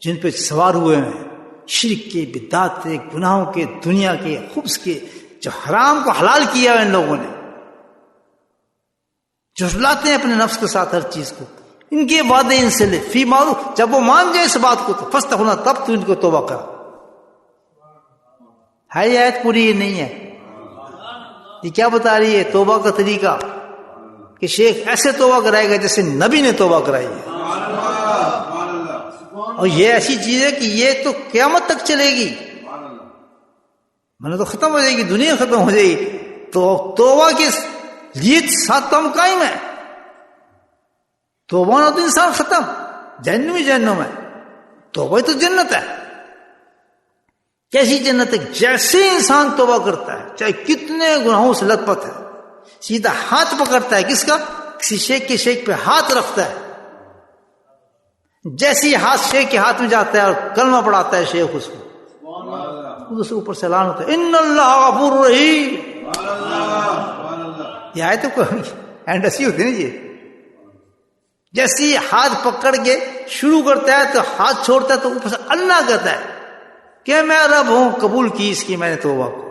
جن پہ سوار ہوئے ہیں, شرک کے, بدعت کے, گناہوں کے, دنیا کے, خبث کے, جو حرام کو حلال کیا ہے ان لوگوں نے, جو لاتے ہیں اپنے نفس کے ساتھ ہر چیز کو, ان کے وعدے ان سے لے. فی معروف, جب وہ مان جائے اس بات کو تو فاستغفر, تب تو ان کو توبہ کر. ہے یہ آیت پوری یہ نہیں ہے. یہ کیا بتا رہی ہے؟ توبہ کا طریقہ کہ شیخ ایسے توبہ کرائے گا جیسے نبی نے توبہ کرائی ہے. اور یہ ایسی چیز ہے کہ یہ تو قیامت تک چلے گی, تو ختم ہو جائے گی, دنیا ختم ہو جائے گی. تو توبہ کے لیے ساتھ کام قائم ہے. توبہ نہ تو انسان ختم, جہنم ہی جہنم ہے. توبہ تو جنت ہے. کیسی جنت ہے؟ جیسے انسان توبہ کرتا ہے, چاہے کتنے گناہوں سے لت پت ہے, سیدھا ہاتھ پکڑتا ہے کس کا؟ کسی شیخ کے شیخ پہ ہاتھ رکھتا ہے, جیسے ہی ہاتھ شیخ کے ہاتھ میں جاتا ہے اور کلمہ پڑھاتا ہے شیخ اس کو, دوسرے اوپر سے اعلان ہوتا ہے ان اللہ غفور رحیم. یہ آئے تو اینڈ ایسی ہوتی نا, یہ جیسے ہی ہاتھ پکڑ کے شروع کرتا ہے تو ہاتھ چھوڑتا ہے تو اوپر سے اللہ کہتا ہے کہ میں رب ہوں, قبول کی اس کی میں نے توبہ کو,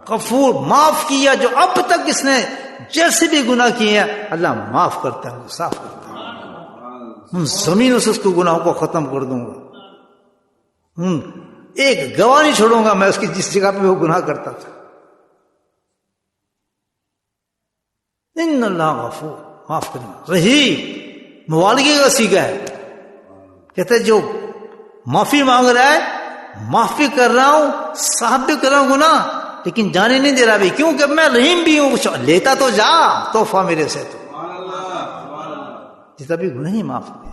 غفور معاف کیا جو اب تک اس نے جیسے بھی گناہ کیے ہیں, اللہ معاف کرتا ہے, صاف کرتا ہے. زمینوں سے اس کو گناہوں کو ختم کر دوں گا, ایک گواہ نہیں چھوڑوں گا میں اس کی جس جگہ پہ وہ گناہ کرتا تھا. ان اللہ غفور, معاف کرنا, رحیم مبالغے کا سیگا ہے. کہتے جو معافی مانگ رہا ہے, معافی کر رہا ہوں, صاحب بھی کر رہا ہوں گناہ, لیکن جانے نہیں دے رہا بھی, کیوں کہ میں رحیم بھی ہوں. لیتا تو جا تحفہ میرے سے, تو جتنا بھی گناہ ہی معاف ہوئے.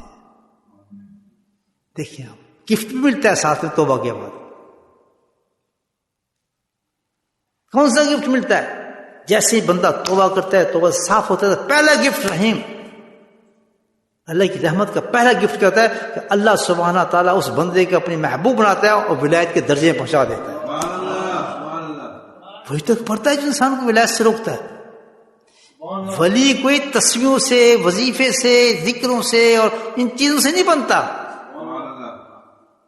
دیکھیے آپ گفٹ بھی ملتا ہے ساتھ میں توبہ کے بعد. کون سا گفٹ ملتا ہے؟ جیسے ہی بندہ توبہ کرتا ہے, توبہ صاف ہوتا ہے, پہلا گفٹ رحیم, اللہ کی رحمت کا پہلا گفٹ کہتا ہے کہ اللہ سبحانہ تعالیٰ اس بندے کو اپنی محبوب بناتا ہے اور ولایت کے درجے میں پہنچا دیتا ہے. وہی تک پڑتا ہے جو انسان کو ولایت سے روکتا ہے. ولی کوئی تسبیحوں سے، وظیفے سے، ذکروں سے اور ان چیزوں سے نہیں بنتا.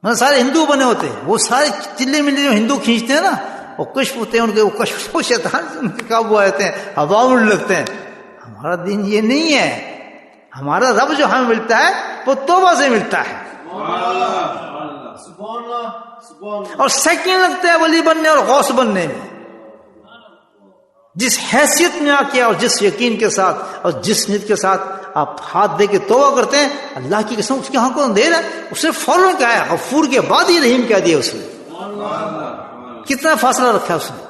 سارے ہندو بنے ہوتے ہیں، وہ سارے چلے ملے جو ہندو کھینچتے ہیں نا، وہ کشف ہوتے ہیں ان کے، وہ کشف و شیطان ان کے قابو آتے ہیں، ہوا میں لگتے ہیں. ہمارا دین یہ نہیں ہے. ہمارا رب جو ہمیں ملتا ہے وہ توبہ سے ملتا ہے. اور سیکنڈ لگتا ہے ولی بننے اور غوث بننے میں. جس حیثیت میں آ کے اور جس یقین کے ساتھ اور جس نیت کے ساتھ آپ ہاتھ دے کے توبہ کرتے ہیں، اللہ کی قسم اس کے ہاں کو اندھیر ہے. اسے فوراً کہا ہے غفور کے بعد ہی رحیم کہہ دیا. اس نے کتنا فاصلہ رکھا اس نے.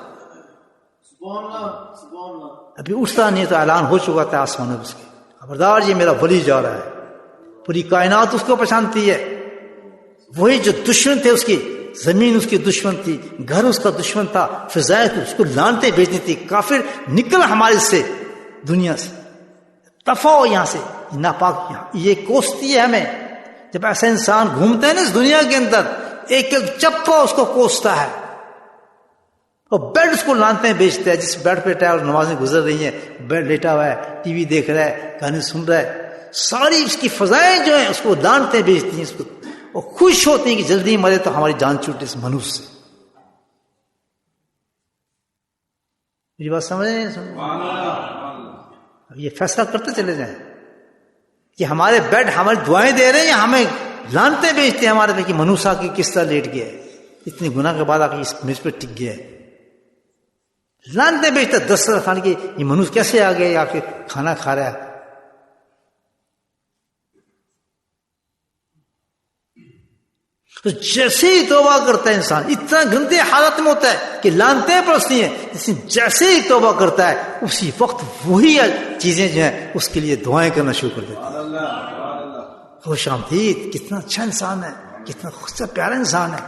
ابھی اٹھتا نہیں تو اعلان ہو چکا تھا آسمانوں میں اس کے، خبردار یہ میرا ولی جا رہا ہے. پوری کائنات اس کو پہچانتی ہے. وہی جو دشمن تھے اس کی، زمین اس کی دشمن تھی، گھر اس کا دشمن تھا، فضائیں اس کو لانتے بھیجنی تھی. کافر نکل ہمارے سے، دنیا سے دفع ہو یہاں سے، ناپاک یہاں یہ کوستی ہے ہمیں. جب ایسا انسان گھومتا ہے نا اس دنیا کے اندر، ایک ایک چپا اس کو کوستا ہے اور بیڈ اس کو لانتے ہیں بیچتا ہے. جس بیڈ پہ ٹائر نمازیں گزر رہی ہیں، بیڈ لیٹا ہوا ہے، ٹی وی دیکھ رہا ہے، گانے سن رہا ہے، ساری اس کی فضائیں جو ہیں اس کو لانتے بیچتی ہیں اس کو، اور خوش ہوتی ہیں کہ جلدی مرے تو ہماری جان چھوٹے اس منوس سے. میری بات سمجھ رہے ہیں؟ اب یہ فیصلہ کرتے چلے جائیں کہ ہمارے بیڈ ہماری دعائیں دے رہے ہیں یا ہمیں لانتے بیچتے ہیں ہمارے پہ کہ منوسا کی کس طرح لیٹ گیا ہے، اتنی گناہ کے بعد آ کے اس میز پہ ٹک گیا ہے. لانتے بیچتے 10 خان کی یہ منوس کیسے آ گیا آ کے کھانا کھا رہا ہے. تو جیسے ہی توبہ کرتا ہے انسان، اتنا گندے حالت میں ہوتا ہے کہ لانتے پرستی ہیں، جیسے ہی توبہ کرتا ہے اسی وقت وہی چیزیں جو ہیں اس کے لیے دعائیں کرنا شروع کر دیتا ہے. خوش آمدید، کتنا اچھا انسان ہے، کتنا خود سے پیارا انسان ہے.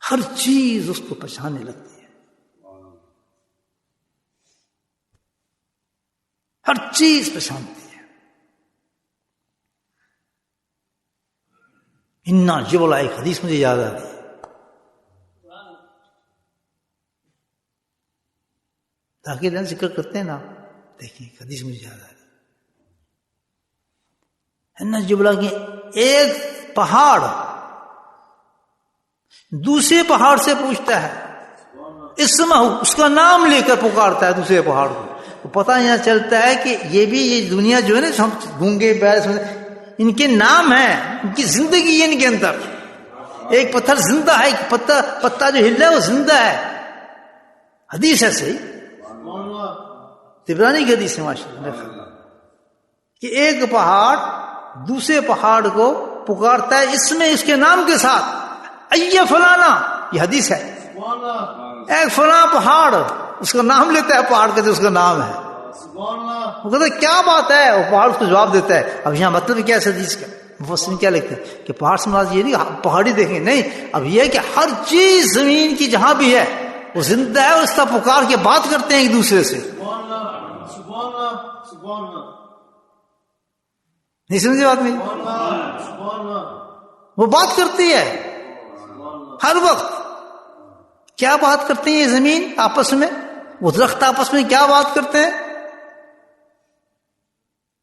ہر چیز اس کو پہچاننے لگتی ہے، ہر چیز پہچانتی ہے. انا جبلا، ایک حدیث مجھے یاد آ گئی، تاکہ ذکر کرتے ہیں نا، دیکھیں حدیث مجھے یاد آ گئی. انا جبلا کی ایک پہاڑ دوسرے پہاڑ سے پوچھتا ہے، اسمہ، اس کا نام لے کر پکارتا ہے دوسرے پہاڑ کو. تو پتہ یہاں چلتا ہے کہ یہ بھی، یہ دنیا جو ہے نا، ہم گونگے بیر ان کے نام ہیں، ان کی زندگی ہے ان کے اندر. ایک پتھر زندہ ہے، ایک پتا جو ہل رہا ہے وہ زندہ ہے. حدیث ہے صحیح، طبرانی کی حدیث ہے ماشاءاللہ، کہ ایک پہاڑ دوسرے پہاڑ کو پکارتا ہے اس میں، اس کے نام کے ساتھ، اے فلانا، یہ حدیث ہے. ایک فلاں پہاڑ، اس کا نام لیتا ہے پہاڑ کا جو اس کا نام ہے. وہ کہتا ہے کیا بات ہے، وہ پہاڑ اس کو جواب دیتا ہے. اب یہاں مطلب کیا ہے اس حدیث کا؟ مفسرین کیا لکھتے ہیں کہ پہاڑ سے مراد یہ نہیں پہاڑی دیکھیں، نہیں، اب یہ ہے کہ ہر چیز زمین کی جہاں بھی ہے وہ زندہ ہے، اس کا پکار کے بات کرتے ہیں ایک دوسرے سے. نہیں سمجھے بات میں؟ وہ بات کرتی ہے ہر وقت. کیا بات کرتے ہیں یہ زمین آپس میں، وہ درخت آپس میں کیا بات کرتے ہیں،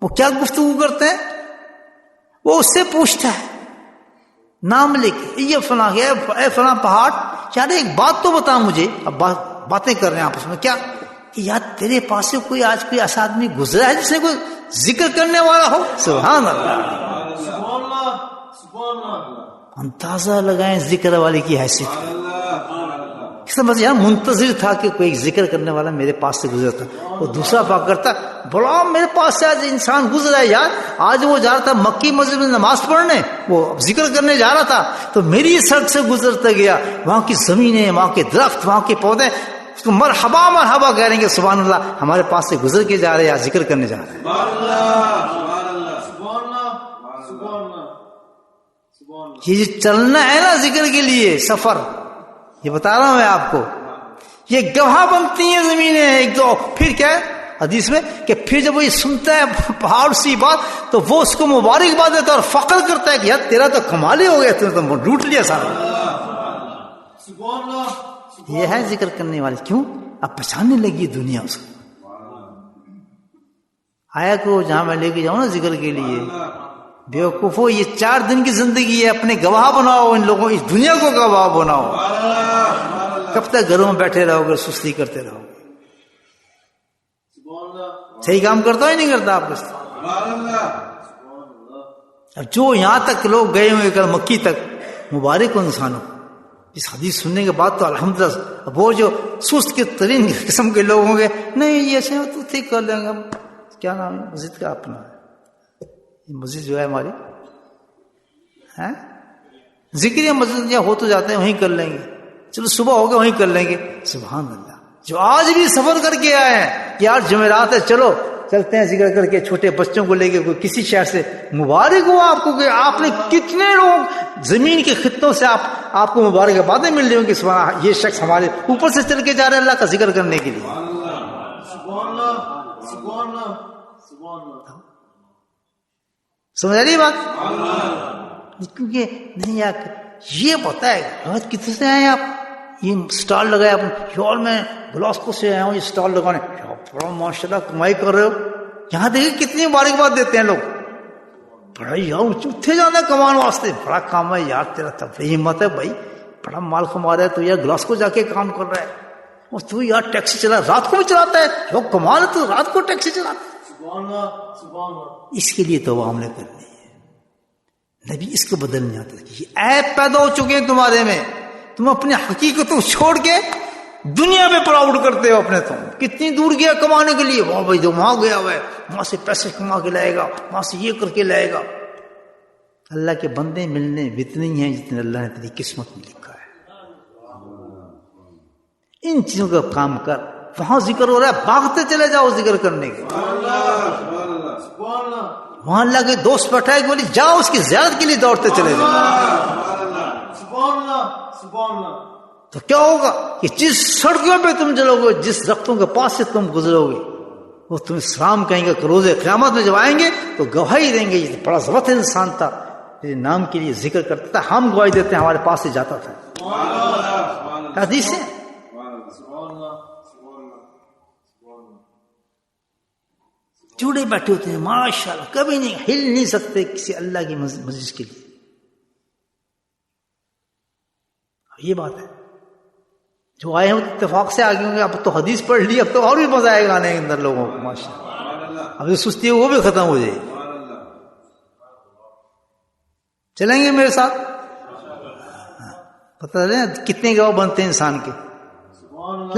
وہ کیا گفتگو کرتے ہیں؟ وہ اس سے پوچھتا ہے نام لے کے، یہ فلاں، اے فلاں پہاڑ، یار ایک بات تو بتا مجھے. اب باتیں کر رہے ہیں آپس میں، کیا کہ یار تیرے پاس سے کوئی آج کوئی ایسا آدمی گزرا ہے جس نے کوئی ذکر کرنے والا ہو؟ سبحان اللہ، اندازہ لگائیں ذکر والے کی حیثیت کا. سمجھ یار منتظر تھا کہ کوئی ذکر کرنے والا میرے پاس سے گزرتا. وہ دوسرا پاک کرتا، بڑا میرے پاس سے آج انسان گزرا ہے یار، آج وہ جا رہا تھا مکی مسجد میں نماز پڑھنے، وہ ذکر کرنے جا رہا تھا، تو میری سڑک سے گزرتا گیا، وہاں کی زمینیں، وہاں کے درخت، وہاں کے پودے اس کو مرحبا مرحبا کہہ رہے ہیں کہ سبحان اللہ، ہمارے پاس سے گزر کے جا رہے ہیں، ذکر کرنے جا رہے ہیں. یہ جو چلنا ہے نا ذکر کے لیے سفر، یہ بتا رہا ہوں میں آپ کو، یہ گواہ بنتی ہیں زمینیں ایک دو، پھر کیا ہے حدیث میں کہ پھر جب وہ یہ سنتا ہے پہاڑ سی بات تو وہ اس کو مبارکباد دیتا ہے اور فخر کرتا ہے کہ یار تیرا تو کمال ہی ہو گیا، تم تو لوٹ لیا سارا. یہ ہے ذکر کرنے والے. کیوں؟ اب پہچاننے لگی دنیا اس کو. آیا کرو جہاں میں لے کے جاؤں نا ذکر کے لیے. بیوقوفو، یہ 4 دن کی زندگی ہے، اپنے گواہ بناؤ ان لوگوں، اس دنیا کو گواہ بناؤ. کب تک گھروں میں بیٹھے رہو گے، سستی کرتے رہو گے؟ صحیح کام کرتا ہی نہیں کرتا آپ. اب جو یہاں تک لوگ گئے ہوئے کل مکی تک، مبارک ہو انسانوں. اس حدیث سننے کے بعد تو الحمدللہ. اب وہ جو سست کے ترین قسم کے لوگ ہوں گے، نہیں یہ ایسے تو ٹھیک کر لیں گے ہم. کیا نام ہے مسجد کا اپنا؟ یہ مسجد جو ہے ہماری ہے ذکر مسجد، یا ہو تو جاتے ہیں وہیں کر لیں گے. چلو صبح ہو گیا وہیں کر لیں گے. سبحان اللہ. جو آج بھی سفر کر کے آئے ہیں کہ آج جمعرات ہے، چلو چلتے ہیں ذکر کر کے، چھوٹے بچوں کو لے کے کوئی کسی شہر سے، مبارک ہو آپ کو کہ آپ نے کتنے لوگ زمین کے خطوں سے آپ کو مبارکبادیں مل رہی ہوں کہ یہ شخص ہمارے اوپر سے چل کے جا رہے ہیں اللہ کا ذکر کرنے کے لیے. سمجھ رہی بات؟ کیونکہ نہیں یار یہ پتا ہے آج کتنے سے آئے آپ، یہ سٹال لگایا آپ یار، میں گلاسکو سے آیا ہوں یہ سٹال لگانے. بڑا ماشاء اللہ کمائی کر رہے ہو. یہاں دیکھیں کتنی مبارکباد دیتے ہیں لوگ. بڑا یار اٹھے جانا کمان واسطے، بڑا کام ہے یار تیرا، تب بڑی ہمت ہے بھائی، بڑا مال کما رہا ہے تو یار گلاسکو جا کے کام کر رہا ہے. اور تو یار ٹیکسی چلا رات کو بھی چلاتا ہے، جو کمال ہے تو رات کو ٹیکسی چلاتا ہے. اس کے لیے تو ہم نے کرنی ہے. نبی اس کو بدلنے آتا ہے. یہ عیب پیدا ہو چکے ہیں تمہارے میں، تم اپنے حقیقت کو چھوڑ کے دنیا میں پراؤڈ کرتے ہو اپنے. تم کتنی دور گیا کمانے کے لیے، وہاں بھائی جو وہاں گیا ہوا ہے وہاں سے پیسے کما کے لائے گا، وہاں سے یہ کر کے لائے گا. اللہ کے بندے ملنے اتنے ہی ہیں جتنے اللہ نے تیری قسمت میں لکھا ہے. ان چیزوں کا کام کر. وہاں ذکر ہو رہا ہے بھاگتے چلے جاؤ ذکر کرنے کے. وہاں اللہ کے دوست بیٹھا ہے کہ بولی جاؤ اس کی زیارت کے لیے دوڑتے چلے جاؤ. تو کیا ہوگا کہ جس سڑکوں پہ تم چلو گے، جس رختوں کے پاس سے تم گزرو گے، وہ تمہیں سلام کہیں گے. روز قیامت میں جب آئیں گے تو گواہی دیں گے یہ بڑا زبردست انسان تھا، میرے نام کے لیے ذکر کرتا تھا. ہم گواہی دیتے ہیں ہمارے پاس سے جاتا تھا. حدیث ہے. جڑے بیٹھے ہوتے ہیں ماشاءاللہ، کبھی نہیں ہل نہیں سکتے کسی اللہ کی مسجد کے لیے. یہ بات ہے. جو آئے ہیں اتفاق سے آگے ہوں گے. اب تو حدیث پڑھ لی، اب تو اور بھی مزہ آئے گا آنے کے اندر لوگوں کو ماشاءاللہ. اب جو سستی ہے وہ بھی ختم ہو جائے. چلیں گے میرے ساتھ؟ پتہ چلے کتنے گواہ بنتے ہیں انسان کے.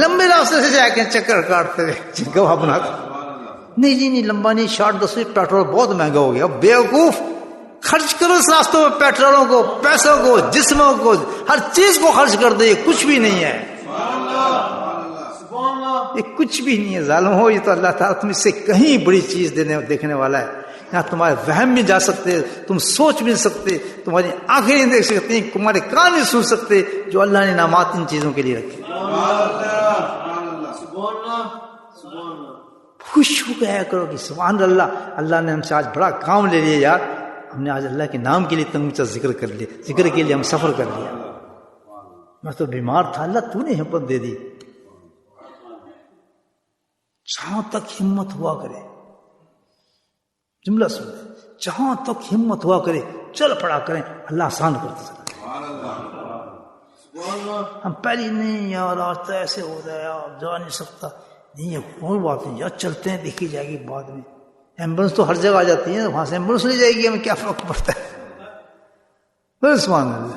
لمبے راستے سے جا کے چکر کاٹتے ہوئے گواہ بناتے. نہیں جی نہیں لمبا نہیں، شارٹ 10 پیٹرول بہت مہنگا ہو گیا. اب بیوقوف، خرچ کرو اس راستوں میں پیٹرولوں کو، پیسوں کو، جسموں کو، ہر چیز کو خرچ کر دو. یہ کچھ بھی نہیں ہے، یہ کچھ بھی نہیں ہے. ظالم ہو، یہ تو اللہ تعالیٰ تم اس سے کہیں بڑی چیز دیکھنے والا ہے. یہاں تمہارے وہم بھی جا سکتے، تم سوچ بھی نہیں سکتے، تمہاری آنکھیں نہیں دیکھ سکتی، تمہارے کان نہیں سن سکتے جو اللہ نے انعامات ان چیزوں کے لیے رکھے. خوش ہو گیا کرو کہ سبحان اللہ، اللہ نے ہم سے آج بڑا کام لے لیا یار. ہم نے آج اللہ کے نام کے لیے تنگ ذکر کر لیا، ذکر کے لیے ہم سفر کر لیا. میں تو بیمار تھا، اللہ تو نے ہمت دے دی. جہاں تک ہمت ہوا کرے، جملہ سن، جہاں تک ہمت ہوا کرے چل پڑا کریں، اللہ آسان کرتا چلا. ہم پہلی نہیں یار آج تو ایسے ہو رہا ہے آپ جا نہیں سکتا، نہیں یہ کوئی بات نہیں یار، چلتے ہیں دیکھی جائے گی بعد میں. ایمبولینس تو ہر جگہ آ جاتی ہے، وہاں سے ایمبولینس لے جائے گی، ہمیں کیا فرق پڑتا ہے. سبحان اللہ.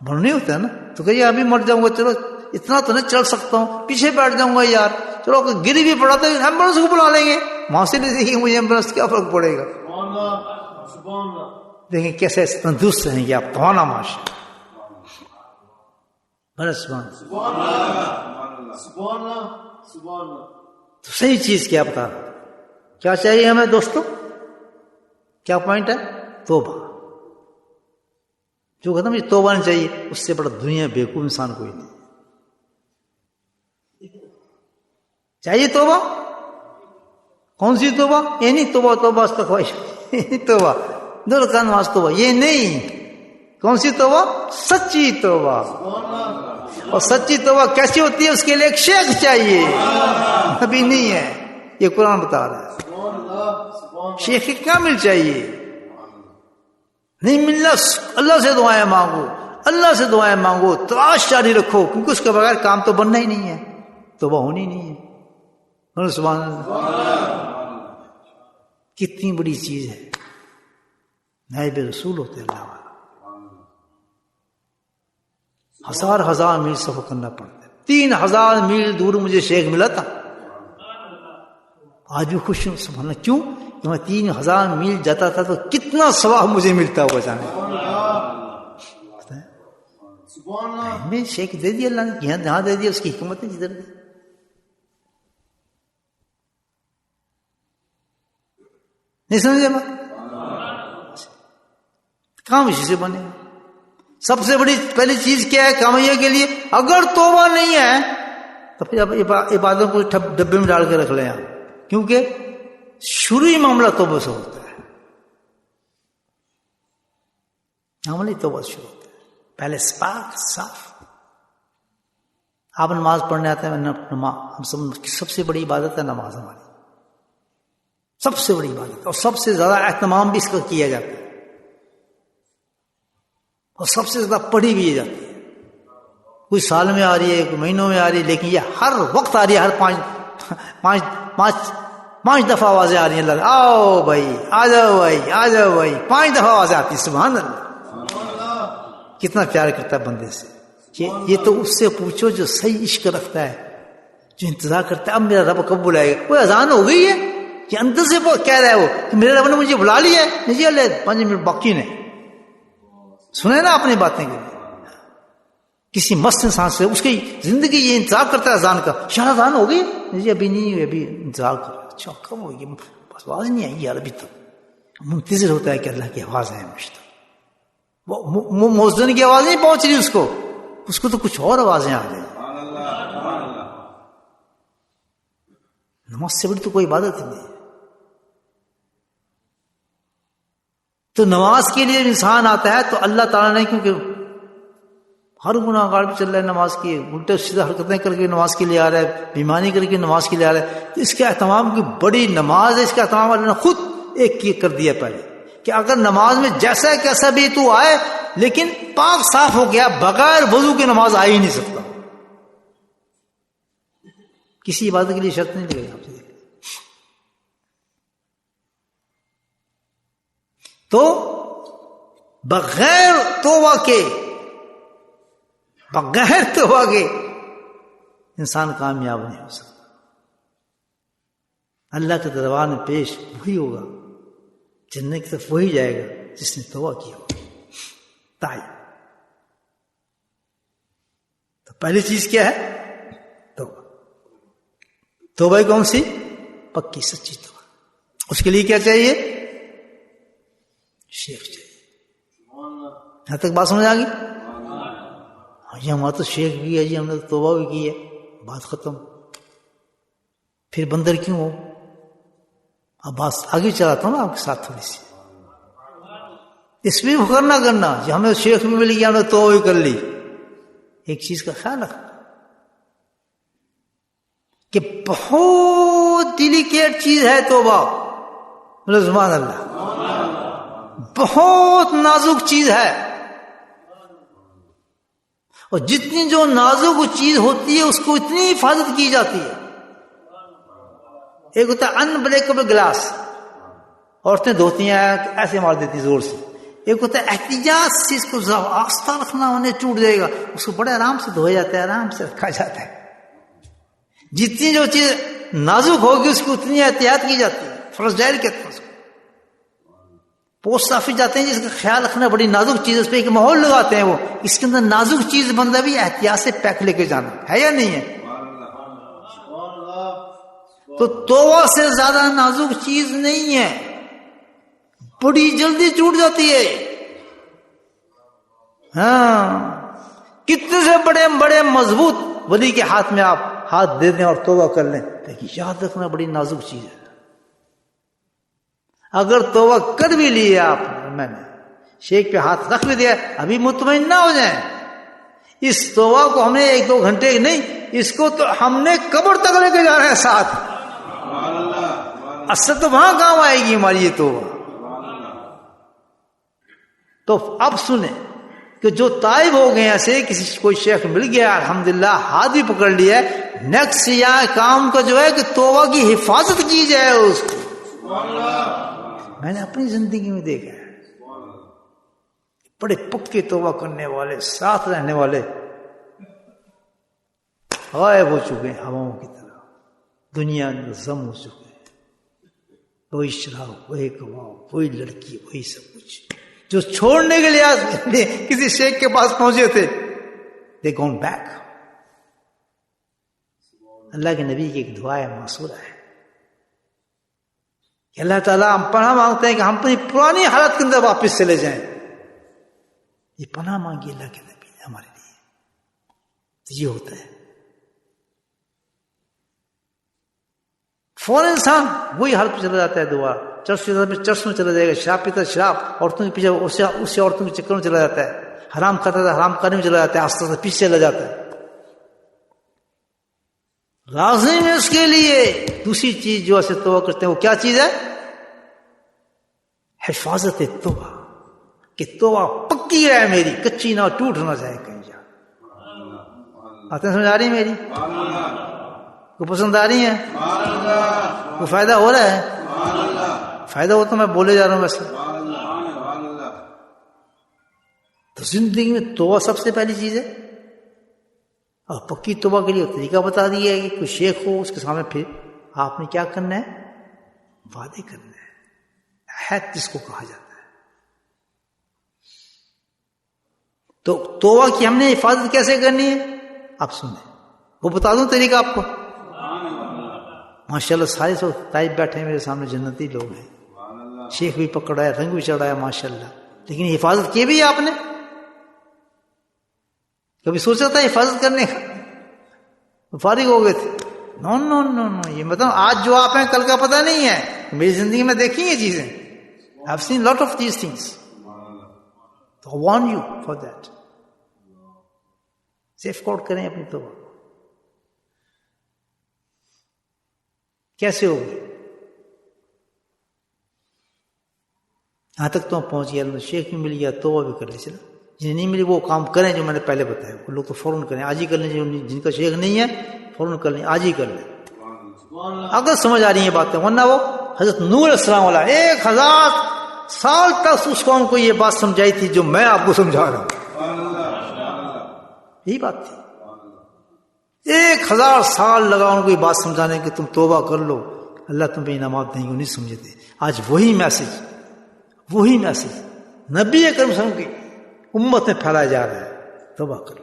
بڑھ نہیں ہوتا ہے نا تو کہیے ابھی مر جاؤں گا، چلو اتنا تو نہیں چل سکتا ہوں، پیچھے بیٹھ جاؤں گا یار، چلو گری بھی پڑا تو ایمبولینس کو بلا لیں گے، وہاں سے لے جائے گی مجھے ایمبولینس، کیا فرق پڑے گا. دیکھیں کیسے تندرست رہیں گے آپ، توانا معاش. تو صحیح چیز کیا بتا، کیا چاہیے ہمیں دوستوں، کیا پوائنٹ ہے؟ توبہ. جو ختم یہ توبہ نہیں چاہیے، اس سے بڑا دنیا بیوقوف انسان کوئی نہیں. چاہیے توبہ؟ کون سی توبہ؟ یہ نہیں توبہ توبہ استغفار توبہ دو رکعت نماز توبہ، یہ نہیں. کون سی توبہ؟ سچی توبہ. اور سچی توبہ کیسی ہوتی ہے؟ اس کے لیے ایک شیخ چاہیے، ابھی نہیں ہے. یہ قرآن بتا رہا ہے. شیخ کامل چاہیے. نہیں ملنا، اللہ سے دعائیں مانگو، اللہ سے دعائیں مانگو، تلاش جاری رکھو، کیونکہ اس کے بغیر کام تو بننا ہی نہیں ہے، توبہ ہونی نہیں ہے. بولو سبحان اللہ. کتنی بڑی چیز ہے. نائب رسول ہوتے اللہ والا. ہزار میل سفر کرنا پڑتا ہے. 3000 میل دور مجھے شیخ ملا تھا. آج بھی خوش ہوں سبحان اللہ. کیوں؟ کہ میں 3000 میل جاتا تھا تو کتنا ثواب مجھے ملتا ہوا جانے. میں شیخ دے دیا اللہ نے، یہاں دے دیا، اس کی حکمت ہے جدھر دے. نہیں سمجھے بات؟ کام اسی سے بنے. سب سے بڑی پہلی چیز کیا ہے کامیابی کے لیے؟ اگر توبہ نہیں ہے تو پھر عبادت کو ڈبے میں ڈال کے رکھ لیں آپ، کیونکہ شروعی معاملہ توبہ سے ہوتا ہے. عملی توبہ سے شروع ہوتا ہے. پہلے پاک صاف. آپ نماز پڑھنے آتے ہیں، ہم سب سے بڑی عبادت ہے نماز ہماری، سب سے بڑی عبادت، اور سب سے زیادہ اہتمام بھی اس کا کیا جاتا ہے، اور سب سے زیادہ پڑھی بھی جاتی ہے. کوئی سال میں آ رہی ہے، کوئی مہینوں میں آ رہی ہے، لیکن یہ ہر وقت آ رہی ہے. ہر پانچ دفعہ آوازیں آ رہی ہیں. اللہ آؤ بھائی، آ جاؤ بھائی، آ جاؤ بھائی. 5 دفعہ آوازیں آتی. سبحان اللہ. کتنا پیار کرتا ہے بندے سے. یہ تو اس سے پوچھو جو صحیح عشق رکھتا ہے، جو انتظار کرتا ہے اب میرا رب کب بلائے گا. کوئی اذان ہو گئی ہے کہ اندر سے کہہ رہا ہے وہ کہ میرے رب نے مجھے بلا لیا ہے. جی اللہ 5 منٹ باقی نے سنے نا اپنی باتیں. کسی مست انسان سے اس کی زندگی یہ انتظار کرتا ہے اذان کا. شاہ اذان ہو گئی؟ جی ابھی نہیں ہوئی، ابھی انتظار کر. اچھا کب ہوگی؟ بس آواز نہیں آئی یار ابھی تک. منتظر ہوتا ہے کہ اللہ کی آواز آئے مجھ تک. وہ مؤذن کی آواز نہیں پہنچ رہی اس کو تو کچھ اور آوازیں آ گئی. نماز سے بڑی تو کوئی عبادت ہی نہیں. تو نماز کے لیے انسان آتا ہے تو اللہ تعالیٰ نے، کیونکہ ہر گناہ گار بھی چل رہا ہے نماز کی، الٹے سیدھے حرکتیں کر کے نماز کے لیے آ رہا ہے، بیمانی کر کے نماز کے لیے آ رہا ہے، تو اس کے اہتمام کی بڑی نماز ہے. اس کا اہتمام اللہ نے خود ایک کر دیا پہلے کہ اگر نماز میں جیسا کیسا بھی تو آئے، لیکن پاک صاف ہو گیا، بغیر وضو کے نماز آ ہی نہیں سکتا. کسی عبادت کے لیے شرط نہیں لگے آپ سے. تو بغیر توبہ کے انسان کامیاب نہیں ہو سکتا. اللہ کے دربار میں پیش وہی ہوگا، جنت کی طرف وہی جائے گا جس نے توبہ کیا ہوگا. تو پہلی چیز کیا ہے؟ توبہ. توبہ کون سی؟ پکی سچی توبہ. اس کے لیے کیا چاہیے؟ شیخ چاہیے. یہاں تک بات سمجھ آ گئی؟ جی ہمارا تو شیخ بھی ہے، جی ہم نے تو توبہ بھی کی ہے، بات ختم. پھر بندر کیوں ہو؟ اب بات آگے چلاتا ہوں نا آپ کے ساتھ تھوڑی سی. اس میں فکر نہ کرنا جی ہمیں شیخ بھی مل گیا، ہم نے توبہ بھی کر لی. ایک چیز کا خیال رکھنا کہ بہت ڈیلیکیٹ چیز ہے توبہ. سبحان اللہ. بہت نازک چیز ہے، اور جتنی جو نازک چیز ہوتی ہے اس کو اتنی حفاظت کی جاتی ہے. ایک ہوتا ہے انبریکیبل گلاس، عورتیں دھوتی ہیں ایسے مار دیتی زور سے. ایک ہوتا ہے احتیاط سے اس کو آستہ رکھنا، انہیں ٹوٹ جائے گا، اس کو بڑے آرام سے دھویا جاتا ہے، آرام سے رکھا جاتا ہے. جتنی جو چیز نازک ہوگی اس کی اتنی احتیاط کی جاتی ہے. فرزڈائل کہتے ہیں اس کو. پوسٹ آفس جاتے ہیں جس کا خیال رکھنا بڑی نازک چیز، اس پہ ایک ماحول لگاتے ہیں، وہ اس کے اندر نازک چیز بندہ بھی احتیاط سے پیک لے کے جانا ہے یا نہیں ہے؟ تو توبہ سے زیادہ نازک چیز نہیں ہے، بڑی جلدی ٹوٹ جاتی ہے. ہاں کتنے سے بڑے بڑے مضبوط ولی کے ہاتھ میں آپ ہاتھ دے دیں اور توبہ کر لیں. لیکن یاد رکھنا بڑی نازک چیز ہے. اگر توبہ کر بھی لی ہے آپ نے، میں نے شیخ پہ ہاتھ رکھ بھی دیا، ابھی مطمئن نہ ہو جائیں. اس توبہ کو ہم نے 1-2 گھنٹے نہیں، اس کو تو ہم نے قبر تک لے کے جا رہے ہیں ساتھ. اصل تو وہاں کام آئے گی ہماری یہ توبہ. تو اب سنیں کہ جو تائب ہو گئے ایسے، کسی کوئی شیخ مل گیا الحمدللہ، ہاتھ بھی پکڑ لیا، نیکسٹ یہاں کام کا جو ہے کہ توبہ کی حفاظت کی جائے اس کو. میں نے اپنی زندگی میں دیکھا ہے بڑے پکے توبہ کرنے والے، ساتھ رہنے والے غائب ہو چکے ہیں ہواؤں کی طرح، دنیا میں ضم ہو چکے ہیں. وہی شراب، وہی کباب، وہی لڑکی، وہی سب کچھ جو چھوڑنے کے لیے کسی شیخ کے پاس پہنچے تھے. دے گون بیک. اللہ کے نبی کی ایک دعا ہے، معصورہ ہے کہ اللہ تعالیٰ ہم پناہ مانگتے ہیں کہ ہم اپنی پرانی حالت کے اندر واپس چلے جائیں. یہ پناہ مانگی اللہ کے نبی نے ہمارے لیے. تو یہ ہوتا ہے فوراً انسان وہی حالت پہ چلا جاتا ہے. دعا چرس میں چلا جائے گا، شراب پیتا شراب، عورتوں کے پیچھے اسی عورتوں کے چکر میں چلا جاتا ہے، حرام کھاتا تھا حرام کھانے میں چلا جاتا ہے، آستہ آستہ پیچھے چلا جاتا ہے. لازم ہے اس کے لیے دوسری چیز جو ایسے توبہ کرتے ہیں، وہ کیا چیز ہے؟ حفاظت توبہ، کہ توبہ پکی ہے میری، کچی نہ ٹوٹ نہ جائے کہیں جا. باتیں سمجھ آ رہی میری؟ کو پسند آ رہی ہیں؟ کو فائدہ ہو رہا ہے؟ فائدہ ہو تو میں بولے جا رہا ہوں ویسے. تو زندگی میں توبہ سب سے پہلی چیز ہے. اور پکی توبہ کے لیے طریقہ بتا دیا ہے کہ کوئی شیخ ہو اس کے سامنے، پھر آپ نے کیا کرنا ہے؟ وعدے کرنا ہے، عہد جس کو کہا جاتا ہے. تو توبہ کی ہم نے حفاظت کیسے کرنی ہے آپ سنیں، وہ بتا دوں طریقہ آپ کو. ماشاءاللہ سارے سو تائب بیٹھے ہیں میرے سامنے، جنتی لوگ ہیں، شیخ بھی پکڑا ہے، رنگ بھی چڑھایا ماشاءاللہ. لیکن حفاظت کی بھی آپ نے کبھی سوچا تھا حفاظت کرنے کا؟ فارغ ہو گئے تھے. نو نو نو نو، یہ مطلب آج جو آپ ہیں کل کا پتہ نہیں ہے. میری زندگی میں دیکھی یہ چیزیں، I've seen lot of these things. So I warn you for that. Safeguard کریں اپنی توبہ. کیسے ہوگی؟ یہاں تک تو پہنچ گیا، شیخ بھی مل گیا، توبہ بھی کر لی. چلو جنہیں نہیں ملی وہ کام کریں جو میں نے پہلے بتایا. لوگ تو فوراً کریں، آج ہی کر لیں. جن کا شیخ نہیں ہے فوراً کر لیں، آج ہی کر لیں اگر سمجھ آ رہی ہیں باتیں. ورنہ وہ حضرت نوح علیہ السلام والا 1000 سال تک اس قوم کو یہ بات سمجھائی تھی جو میں آپ کو سمجھا رہا ہوں. یہی بات تھی. 1000 سال لگا ان کو یہ بات سمجھانے کہ تم توبہ کر لو، اللہ تمہیں انعامات دیں گے. نہیں سمجھتے. آج وہی میسج نبی اکرم صلی اللہ علیہ وسلم کی امت میں پھیلایا جا رہا ہے. توبہ کر لو.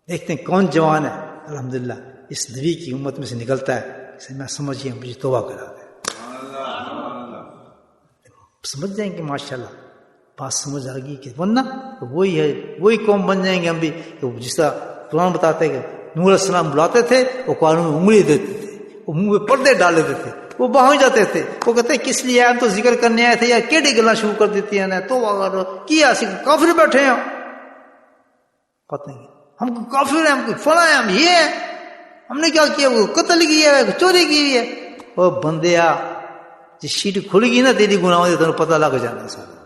دیکھتے ہیں کون جوان ہے الحمدللہ اس نبی کی امت میں سے نکلتا ہے اسے میں سمجھیے مجھے توبہ کرا دیں. سمجھ جائیں گے ماشاءاللہ، بات سمجھ آ گئی. کہ ورنہ وہی ہے، وہی قوم بن جائیں گے ہم بھی. جس طرح قرآن بتاتے ہیں کہ نوح علیہ السلام بلاتے تھے، وہ قانون میں انگلی دیتے تھے، وہ منہ میں پردے ڈال دیتے تھے، وہ باہر جاتے تھے. وہ کہتے ہیں کس لیے ہم تو ذکر کرنے آئے تھے، یا کیڑی گلا شروع کر دیتی ہیں تو کیا کافر بیٹھے ہیں. پتہ نہیں ہم کو کافر ہیں، ہم کو فلاں ہیں، ہم یہ ہیں، ہم نے کیا کیا؟ وہ قتل کیا ہے، چوری کی ہوئی ہے. وہ بندیا جس شیٹ کھل گئی نا تیری گناہوں سے تمہیں پتہ لگ جانا سارا.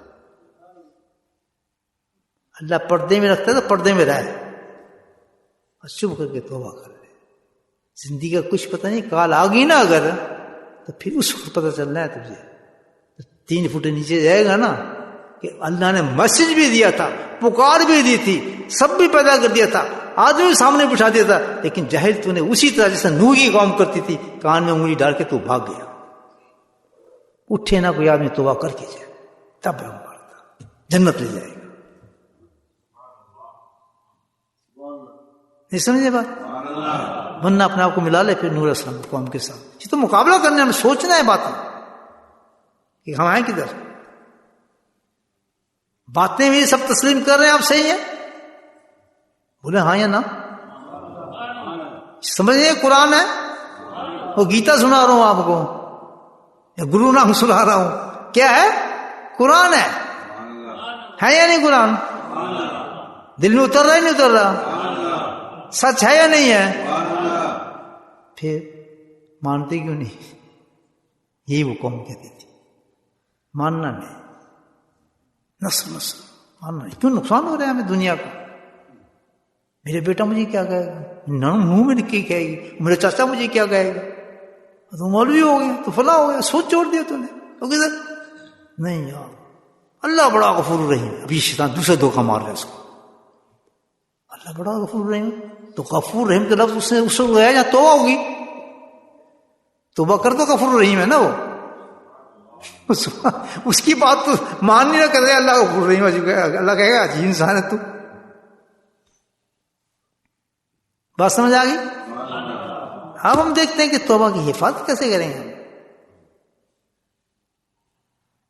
اللہ پردے میں رکھتا ہے تو پردے میں رہے اور چپ کر کے توبہ کر لے. زندگی کا کچھ پتہ نہیں، کال آ گئی نا اگر تو پھر اس وقت پتہ چلنا ہے تجھے. 3 فٹ نیچے جائے گا نا کہ اللہ نے میسج بھی دیا تھا، پکار بھی دی تھی، سب بھی پیدا کر دیا تھا، آدمی سامنے بٹھا دیا تھا، لیکن جاہل تو نے اسی طرح جیسے نوح کی قوم کرتی تھی کان میں انگلی ڈال کے تو بھاگ گیا. اٹھے نہ کوئی آدمی توبہ کر کے جائے تب مارتا جنت لے جائے گا. نہیں سمجھے بات؟ ورنہ اپنے آپ کو ملا لے پھر نور اسلام قوم کے ساتھ. یہ تو مقابلہ کرنے ہمیں سوچنا ہے باتیں کہ ہم آئیں کدھر. باتیں بھی سب تسلیم کر رہے ہیں آپ صحیح ہیں؟ بولے ہاں یا نا؟ سمجھ رہے قرآن ہے، وہ گیتا سنا رہا ہوں آپ کو، یا گرو نام سنا رہا ہوں، کیا ہے؟ قرآن ہے یا نہیں؟ قرآن دل میں اتر رہا ہے نہیں اتر رہا؟ سچ ہے یا نہیں ہے؟ پھر مانتے کیوں نہیں؟ یہی وہ قوم کہتی تھی، ماننا نہیں، نسل ماننا نہیں۔ کیوں نقصان ہو رہا ہے ہمیں دنیا کا؟ میرے بیٹا مجھے کیا کہے گا، منہ میں نکل کہے گی، میرے چاچا مجھے کیا کہے گا، تو مولوی ہو گیا تو فلاں ہو گیا، سوچ چھوڑ دیا تو نے نہیں یار، اللہ بڑا غفور رحیم۔ ابھی شیطان دوسرا دھوکہ مار رہا ہے اس کو، اللہ بڑا غفور رحیم، تو غفور رحیم کے لفظ اس نے اس کو گیا جہاں توبہ ہوگی، توبہ کر تو غفور رحیم ہے نا وہ، اس کی بات تو مان نہیں رہا، کرے اللہ غفور رحیم، اللہ کہے گا عجیب انسان ہے تو۔ بات سمجھ آ گئی؟ اب ہم دیکھتے ہیں کہ توبہ کی حفاظت کیسے کریں گے،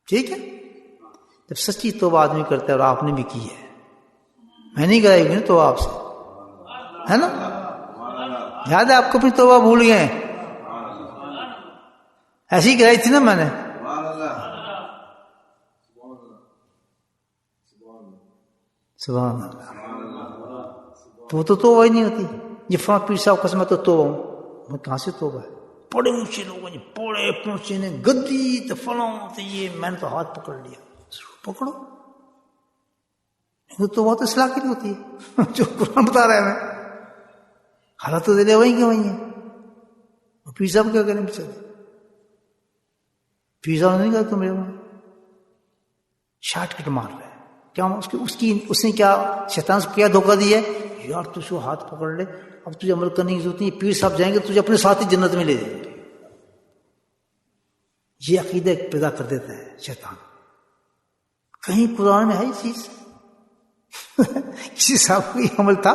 ٹھیک ہے؟ جب سچی توبہ آدمی کرتا ہے، اور آپ نے بھی کی ہے، میں نہیں کرائی ہوئی نا توبہ آپ سے، ہے نا؟ یاد ہے آپ کو؟ اپنی توبہ بھول گئے، ایسی ہی کرائی تھی نا میں نے، سبحان اللہ۔ تو وہ تو توبہ ہی نہیں ہوتی، یہ فلاں پیر صاحب قسم میں تو توبہ ہوں، میں کہاں سے توبہ ہے؟ بڑے اونچے لوگ ہیں، بڑے پہنچے نے گدی تو فلاں تو یہ، میں نے تو ہاتھ پکڑ لیا، پکڑو، تو بہت اصلاح کی نہیں ہوتی ہے جو قرآن بتا رہا ہے ہمیں، حالات تو دے وہیں کے وہیں ہیں۔ پیر صاحب کیا کریں بچے؟ پیر صاحب نہیں کہا تو میرے وہاں شارٹ کٹ مار رہا ہے، کیا اس نے کیا شیطان سے کیا دھوکہ دیا ہے، یار تجھے ہاتھ پکڑ لے، اب تجھے عمل کرنے کی ضرورت نہیں، پیر صاحب جائیں گے تجھے اپنے ساتھ ہی جنت میں لے جائیں گے۔ یہ عقیدہ پیدا کر دیتا ہے شیطان۔ کہیں قرآن میں ہے یہ چیز؟ کسی صاحب کو یہ عمل تھا؟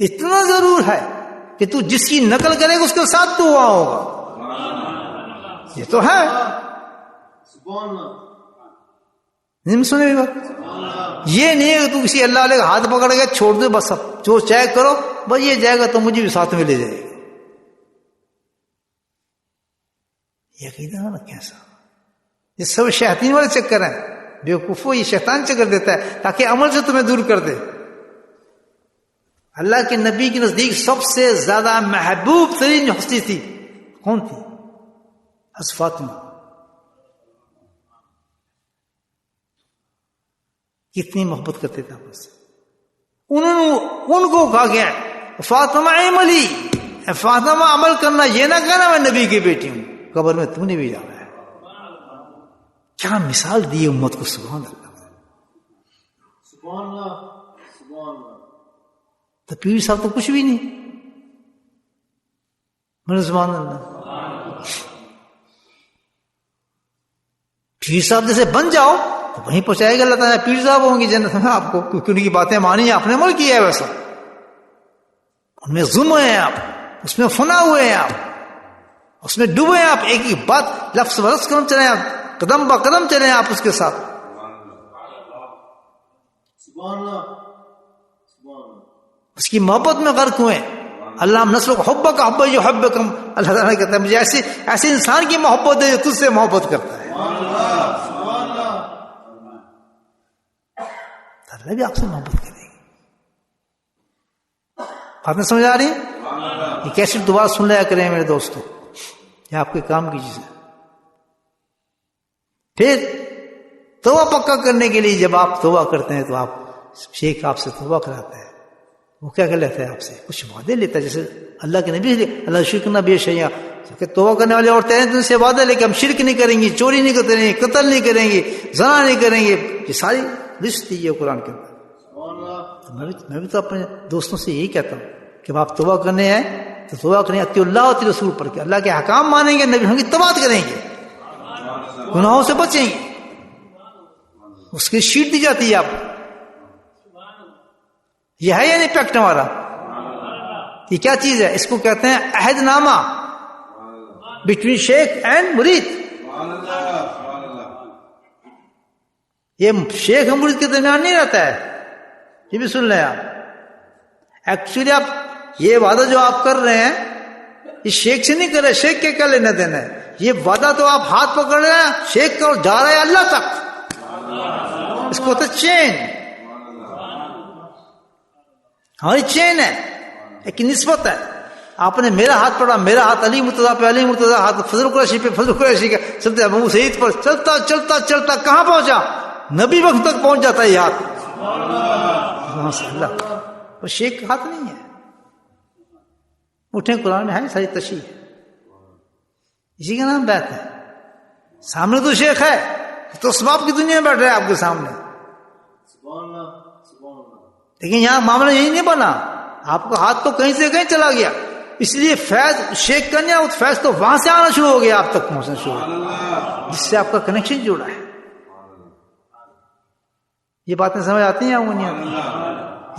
اتنا ضرور ہے کہ تو جس کی نقل کرے گا اس کے ساتھ تو ہوا ہوگا، یہ تو ہے۔ نہیں سنے بھی بات، یہ نہیں ہے کہ تو کسی اللہ علیہ کا ہاتھ پکڑ گیا چھوڑ دے، بس اب جو چاہے کرو، بس یہ جائے گا تو مجھے بھی ساتھ میں لے جائے گا۔ یہ عقیدہ نا کیسا، یہ سب شیطان والے چکر ہیں، بیوقوفو، یہ شیطان چکر دیتا ہے تاکہ عمل سے تمہیں دور کر دے۔ اللہ کے نبی کے نزدیک سب سے زیادہ محبوب ترین جو ہستی تھی کون تھی؟ حضرت فاطمہ۔ کتنی محبت کرتے تھے آپس سے، ان کو کہا گیا فاطمہ عملی، فاطمہ عمل کرنا، یہ نہ کہنا میں نبی کی بیٹی ہوں، قبر میں تو نے بھی جانا ہے۔ کیا مثال دی امت کو، سبحان اللہ، سبحان اللہ، سبحان اللہ۔ تو پیر صاحب تو کچھ بھی نہیں، میرے سبحان اللہ، پیر صاحب جیسے بن جاؤ تو وہیں پہنچائے گا اللہ تعالیٰ، پیر صاحب ہوں گی جنت میں آپ کو، کیونکہ ان کی باتیں مانی، آپ نے عمل کیا ہے ویسا، ان میں ظلم ہوئے ہیں آپ، اس میں فنا ہوئے ہیں آپ، اس میں ڈوبے ہیں آپ، ایک ہی بات لفظ برس قدم چلیں آپ، قدم با قدم چلیں آپ اس کے ساتھ۔ اس کی محبت میں غرق ہوئے، اللہ ہم نسل کو حب کا حب جو حب کم، اللہ تعالیٰ کہتا ہے مجھے ایسے انسان کی محبت ہے جو تجھ سے محبت کرتا ہے، اللہ بھی آپ سے محبت کرے گی۔ بات میں سمجھ آ رہی ہے؟ یہ کیسے دوبارہ سن لیا کریں میرے دوستوں، یہ آپ کے کام کی چیز ہے۔ پھر توبہ پکا کرنے کے لیے جب آپ توبہ کرتے ہیں تو آپ شیخ آپ سے توبہ کراتا ہے، وہ کیا کر لیتا ہے آپ سے؟ کچھ وعدے لیتا ہے، جیسے اللہ کے نبی اللہ شرک نہ بے شیئا، کہ توبہ کرنے والے عورتیں ہیں تو ان سے وعدہ لے کہ ہم شرک نہیں کریں گے، چوری نہیں کریں گے، قتل نہیں کریں گے، زنا نہیں کریں گے، یہ ساری لسٹ دی ہے قرآن کے اندر۔ میں بھی تو اپنے دوستوں سے یہی کہتا ہوں کہ آپ توبہ کرنے ہیں تو توبہ کریں اطیع اللہ و اطیع رسول پڑھ کے، اللہ کے احکام مانیں گے، نبیوں کی اتباع کریں گے، گناہوں سے بچیں گے، اس کی شیٹ دی جاتی ہے آپ کو۔ یہ ہے یا نہیں پیکٹ ہمارا؟ یہ کیا چیز ہے؟ اس کو کہتے ہیں عہد نامہ بٹوین شیخ اینڈ مرید۔ یہ شیخ اور مرید کے درمیان نہیں رہتا ہے، یہ بھی سن لیں آپ۔ ایکچولی آپ یہ وعدہ جو آپ کر رہے ہیں یہ شیخ سے نہیں کر رہے, شیخ کے کیا لینا دینا ہے؟ یہ وعدہ تو آپ ہاتھ پکڑ رہے ہیں شیخ کا اور جا رہے ہیں اللہ تک. اس کو تو چین, ہماری چین ہے, ایک نسبت ہے. آپ نے میرا ہاتھ پڑا, میرا ہاتھ علی مرتضیٰ پہ, علی مرتضیٰ ہاتھ فضل قریشی پہ, فضل قریشی کا چلتے ابو سعید پر, چلتا چلتا چلتا کہاں پہنچا؟ نبی وقت تک پہنچ جاتا ہے یہ ہاتھ. اللہ, وہ شیخ کا ہاتھ نہیں ہے. اٹھیں قرآن میں ہے ساری تشریح, اسی کا نام بیعت ہے. سامنے تو شیخ ہے, تو اسباب کی دنیا میں بیٹھ رہا ہے آپ کے سامنے, لیکن یہاں معاملہ یہی نہیں بنا. آپ کا ہاتھ تو کہیں سے کہیں چلا گیا, اس لیے فیض شیخ کرنے فیض تو وہاں سے آنا شروع ہو گیا, آپ تک پہنچنا شروع ہو گیا, جس سے آپ کا کنیکشن جڑا ہے. یہ باتیں سمجھ آتی ہیں یا وہ نہیں آتی؟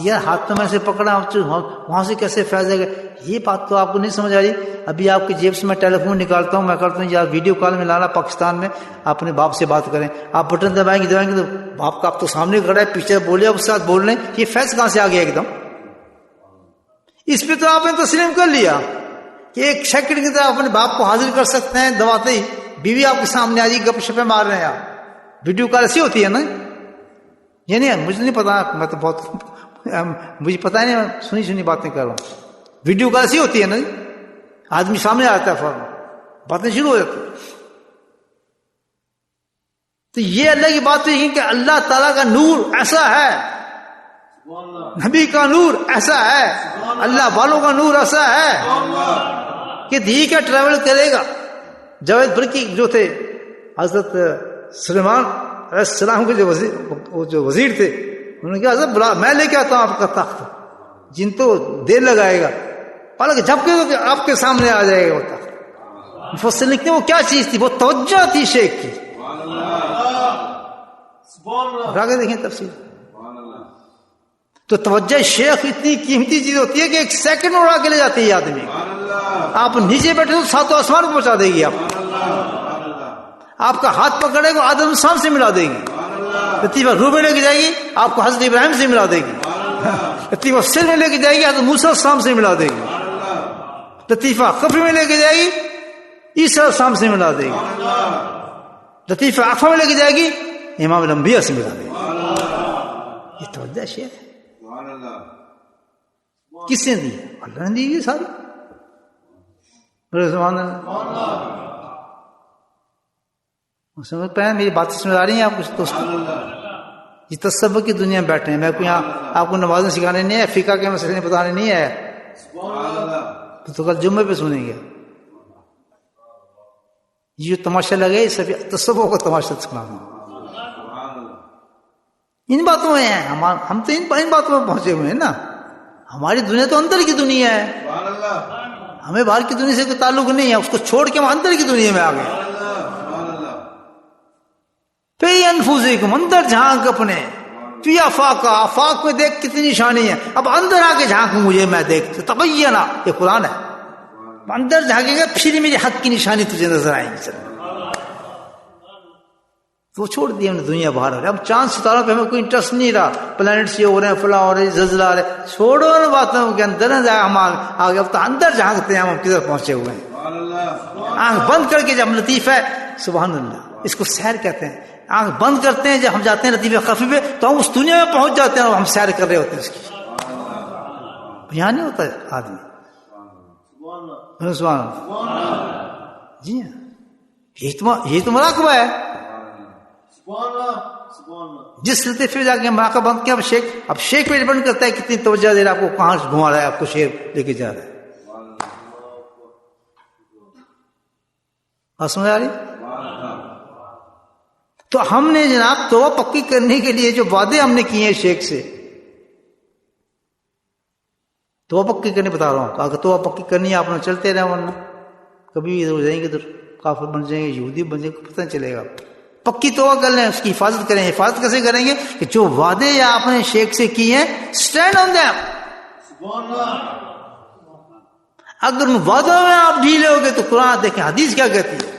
یار ہاتھ تو میں سے پکڑا, وہاں سے کیسے فیض ہے گا؟ یہ بات تو آپ کو نہیں سمجھ آ رہی. ابھی آپ کی جیب سے میں ٹیلی فون نکالتا ہوں, میں کرتا ہوں یار ویڈیو کال میں لانا پاکستان میں, اپنے باپ سے بات کریں. آپ بٹن دبائیں گے تو باپ کا آپ تو سامنے کھڑا ہے, پیچھے بولے آپ اس ساتھ بول رہے ہیں, یہ فیض کہاں سے آ گیا ایک دم؟ اس پہ تو آپ نے تسلیم کر لیا کہ ایک سیکنڈ کی طرح اپنے باپ کو حاضر کر سکتے ہیں دباتے ہی. بیوی آپ کے سامنے آ جائے, گپ شپیں مار رہے ہیں آپ. ویڈیو کال ایسی ہوتی ہے نا, یہ نہیں مجھے نہیں پتا, میں تو بہت مجھے پتا نہیں, سنی سنی باتیں کر رہا ہوں. ویڈیو کال ایسی ہوتی ہے نا, آدمی سامنے آتا ہے فوراً, باتیں شروع ہو جاتی. تو یہ اللہ کی بات ہے کہ اللہ تعالیٰ کا نور ایسا ہے, نبی کا نور ایسا ہے, اللہ والوں کا نور ایسا ہے کہ دھی کا ٹریول کرے گا. جاوید برکی جو تھے, حضرت سلیمان علیہ السلام کے جو وزیر تھے, انہوں نے کہا حضرت بلا میں لے کے آتا ہوں آپ کا تخت, جن تو دیر لگائے گا, حالانکہ جب کہ آپ کے سامنے آ جائے گا وہ تخت. مفسر لکھتے ہیں وہ کیا چیز تھی؟ وہ توجہ تھی شیخ کی. آگے دیکھیں تفصیل. تو توجہ شیخ اتنی قیمتی چیز ہوتی ہے کہ ایک سیکنڈ اڑا کے لے جاتی ہے آدمی. آپ نیچے بیٹھے تو ساتوں آسمان کو پہنچا دے گی. آپ کا ہاتھ پکڑے گا آدم شام سے ملا دے گی. لطیفہ روح میں لے کے جائے گی آپ کو حضرت ابراہیم سے ملا دے گی. لطیفہ سر میں لے کے جائے گی حضرت موسیٰ السلام سے ملا دے گی. لطیفہ قبر میں لے کے جائے گی عیسیٰ السلام سے ملا دے گی. لطیفہ عفا میں لے کے جائے گی امام الانبیاء سے ملا دے گی. یہ توجہ شیخ ہے. کس نے دی؟ اللہ نے دی یہ ساری. سمجھ پائے میری باتیں سمجھ آ رہی ہیں آپ کو؟ یہ تصوف کی دنیا میں بیٹھے ہیں. میں کوئی یہاں آپ کو نمازیں سکھانے نہیں ہے, فقہ کے مسئلے بتانے نہیں ہے, تو کل جمعے پہ سنیں گے. یہ جو تماشا لگے سب تصوف کا تماشا سکھانا. ان باتوں میں ہیں ہم تو ان باتوں میں پہنچے ہوئے ہیں نا. ہماری دنیا تو اندر کی دنیا ہے, ہمیں باہر کی دنیا سے کوئی تعلق نہیں ہے. اس کو چھوڑ کے ہم اندر کی دنیا میں آ گئے. فی انفسکم, اندر جھانک اپنے. فی آفاق, آفاق میں دیکھ کتنی نشانی ہے. اب اندر آ کے جھانک مجھے میں دیکھ. تبینا, یہ قرآن ہے. اندر جھانکے گا پھر میرے حق کی نشانی تجھے نظر آئیں گی. وہ چھوڑ دیا ہم نے دنیا باہر. اب چاند ستاروں پہ ہمیں کوئی انٹرسٹ نہیں رہا. پلانٹس یہ ہو رہے ہیں, فلاں ہو رہے ہیں, زلزلہ آ رہے ہیں, چھوڑو ان باتوں کے اندر ہم آگے. اب تو اندر جھانکتے ہیں ہم کدھر پہنچے ہوئے ہیں. آنکھ بند کر کے جب لطیفہ ہے, سبحان اللہ, اس کو سیر کہتے ہیں. آنکھ بند کرتے ہیں جب ہم جاتے ہیں لطیفہ خفی پہ, تو ہم اس دنیا میں پہنچ جاتے ہیں اور ہم سیر کر رہے ہوتے ہیں اس کی. یہاں نہیں ہوتا ہے آدمی. سبحان اللہ. جی ہاں, یہ تو مراقبہ ہے. جس لطیفے جا کے مراقبہ بند کیا, اب شیخ پہ ڈیپینڈ کرتا ہے کتنی توجہ دے رہا ہے آپ کو, کہاں گھما رہا ہے آپ کو, شیر لے کے جا رہا ہے. بات سمجھ آ رہی؟ تو ہم نے جناب توبہ پکی کرنے کے لیے جو وعدے ہم نے کیے ہیں شیخ سے, توبہ پکی کرنے بتا رہا ہوں. اگر توبہ پکی کرنی ہے آپ نے چلتے رہے, ورنہ کبھی ادھر ہو جائیں گے, ادھر کافر بن جائیں گے, یہودی بن جائیں گے, پتہ نہیں چلے گا. پکی توبہ کر لیں, اس کی حفاظت کریں. حفاظت کیسے کریں گے؟ کہ جو وعدے یا آپ نے شیخ سے کیے ہیں, اسٹینڈ آن دیم. اگر ان وعدوں میں آپ ڈھیلے ہو گے تو قرآن دیکھیں حدیث کیا کہتی ہے.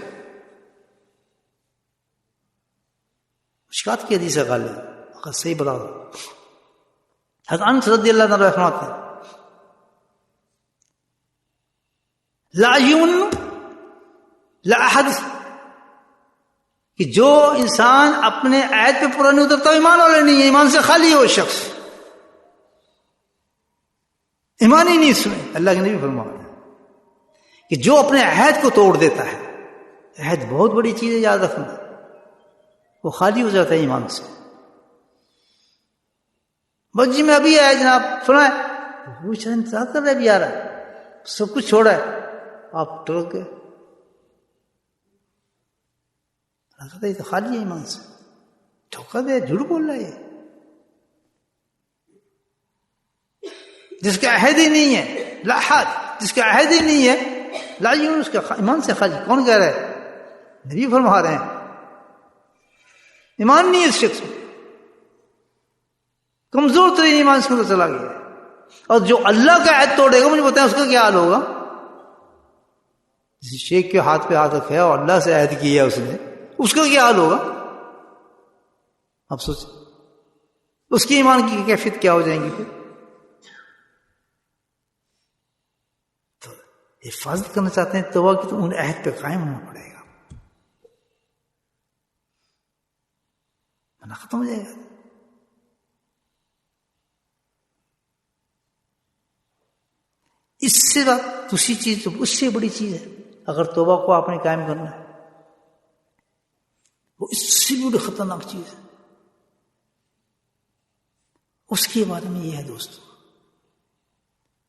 مشکات کی حدیث ہے غالب, اگر صحیح بتا دو. حضرت انس رضی اللہ عنہ فرماتے ہیں لا یؤمن لا احد، کہ جو انسان اپنے عہد پہ پورا نہیں اترتا ایمان والا نہیں ہے، ایمان سے خالی ہے وہ شخص، ایمان ہی نہیں اس میں۔ اللہ کے نبی فرمایا کہ جو اپنے عہد کو توڑ دیتا ہے، عہد بہت بڑی چیز ہے یاد رکھنا، وہ خالی ہو جاتا ہے ایمان سے۔ بس جی میں ابھی آیا جناب سنا ہے، وہ شاید انتظار کر رہا ہے، ابھی آ رہا ہے، سب کچھ چھوڑا ہے، آپ ٹرک گئے، یہ تو خالی ہے ایمان سے، دھوکہ دے، جھوٹ بول رہا ہے یہ، جس کا عہد ہی نہیں ہے، لا حد، جس کا عہد ہی نہیں ہے، لا یؤمن، اس کا ایمان سے خالی۔ کون کہہ رہا ہے؟ نبی فرما رہے ہیں ایمان نہیں ہے اس شخص میں، کمزور ترین ایمان اس میں چلا گیا۔ اور جو اللہ کا عہد توڑے گا، مجھے بتائیں اس کا کیا حال ہوگا؟ جس شیخ کے ہاتھ پہ ہاتھ رکھا اور اللہ سے عہد کیا اس نے، اس کا کیا حال ہوگا؟ اب سوچیں اس کی ایمان کی کیفیت کیا ہو جائیں گی۔ پھر تو حفاظت کرنا چاہتے ہیں توبہ کی، تو ان عہد پہ قائم ہونا پڑے گا، ورنہ ختم ہو جائے گا۔ اس سے دوسری چیز، اس سے بڑی چیز ہے اگر توبہ کو آپ نے قائم کرنا ہے، وہ اس سے بھی بڑی خطرناک چیز ہے۔ اس کے بارے میں یہ ہے دوستو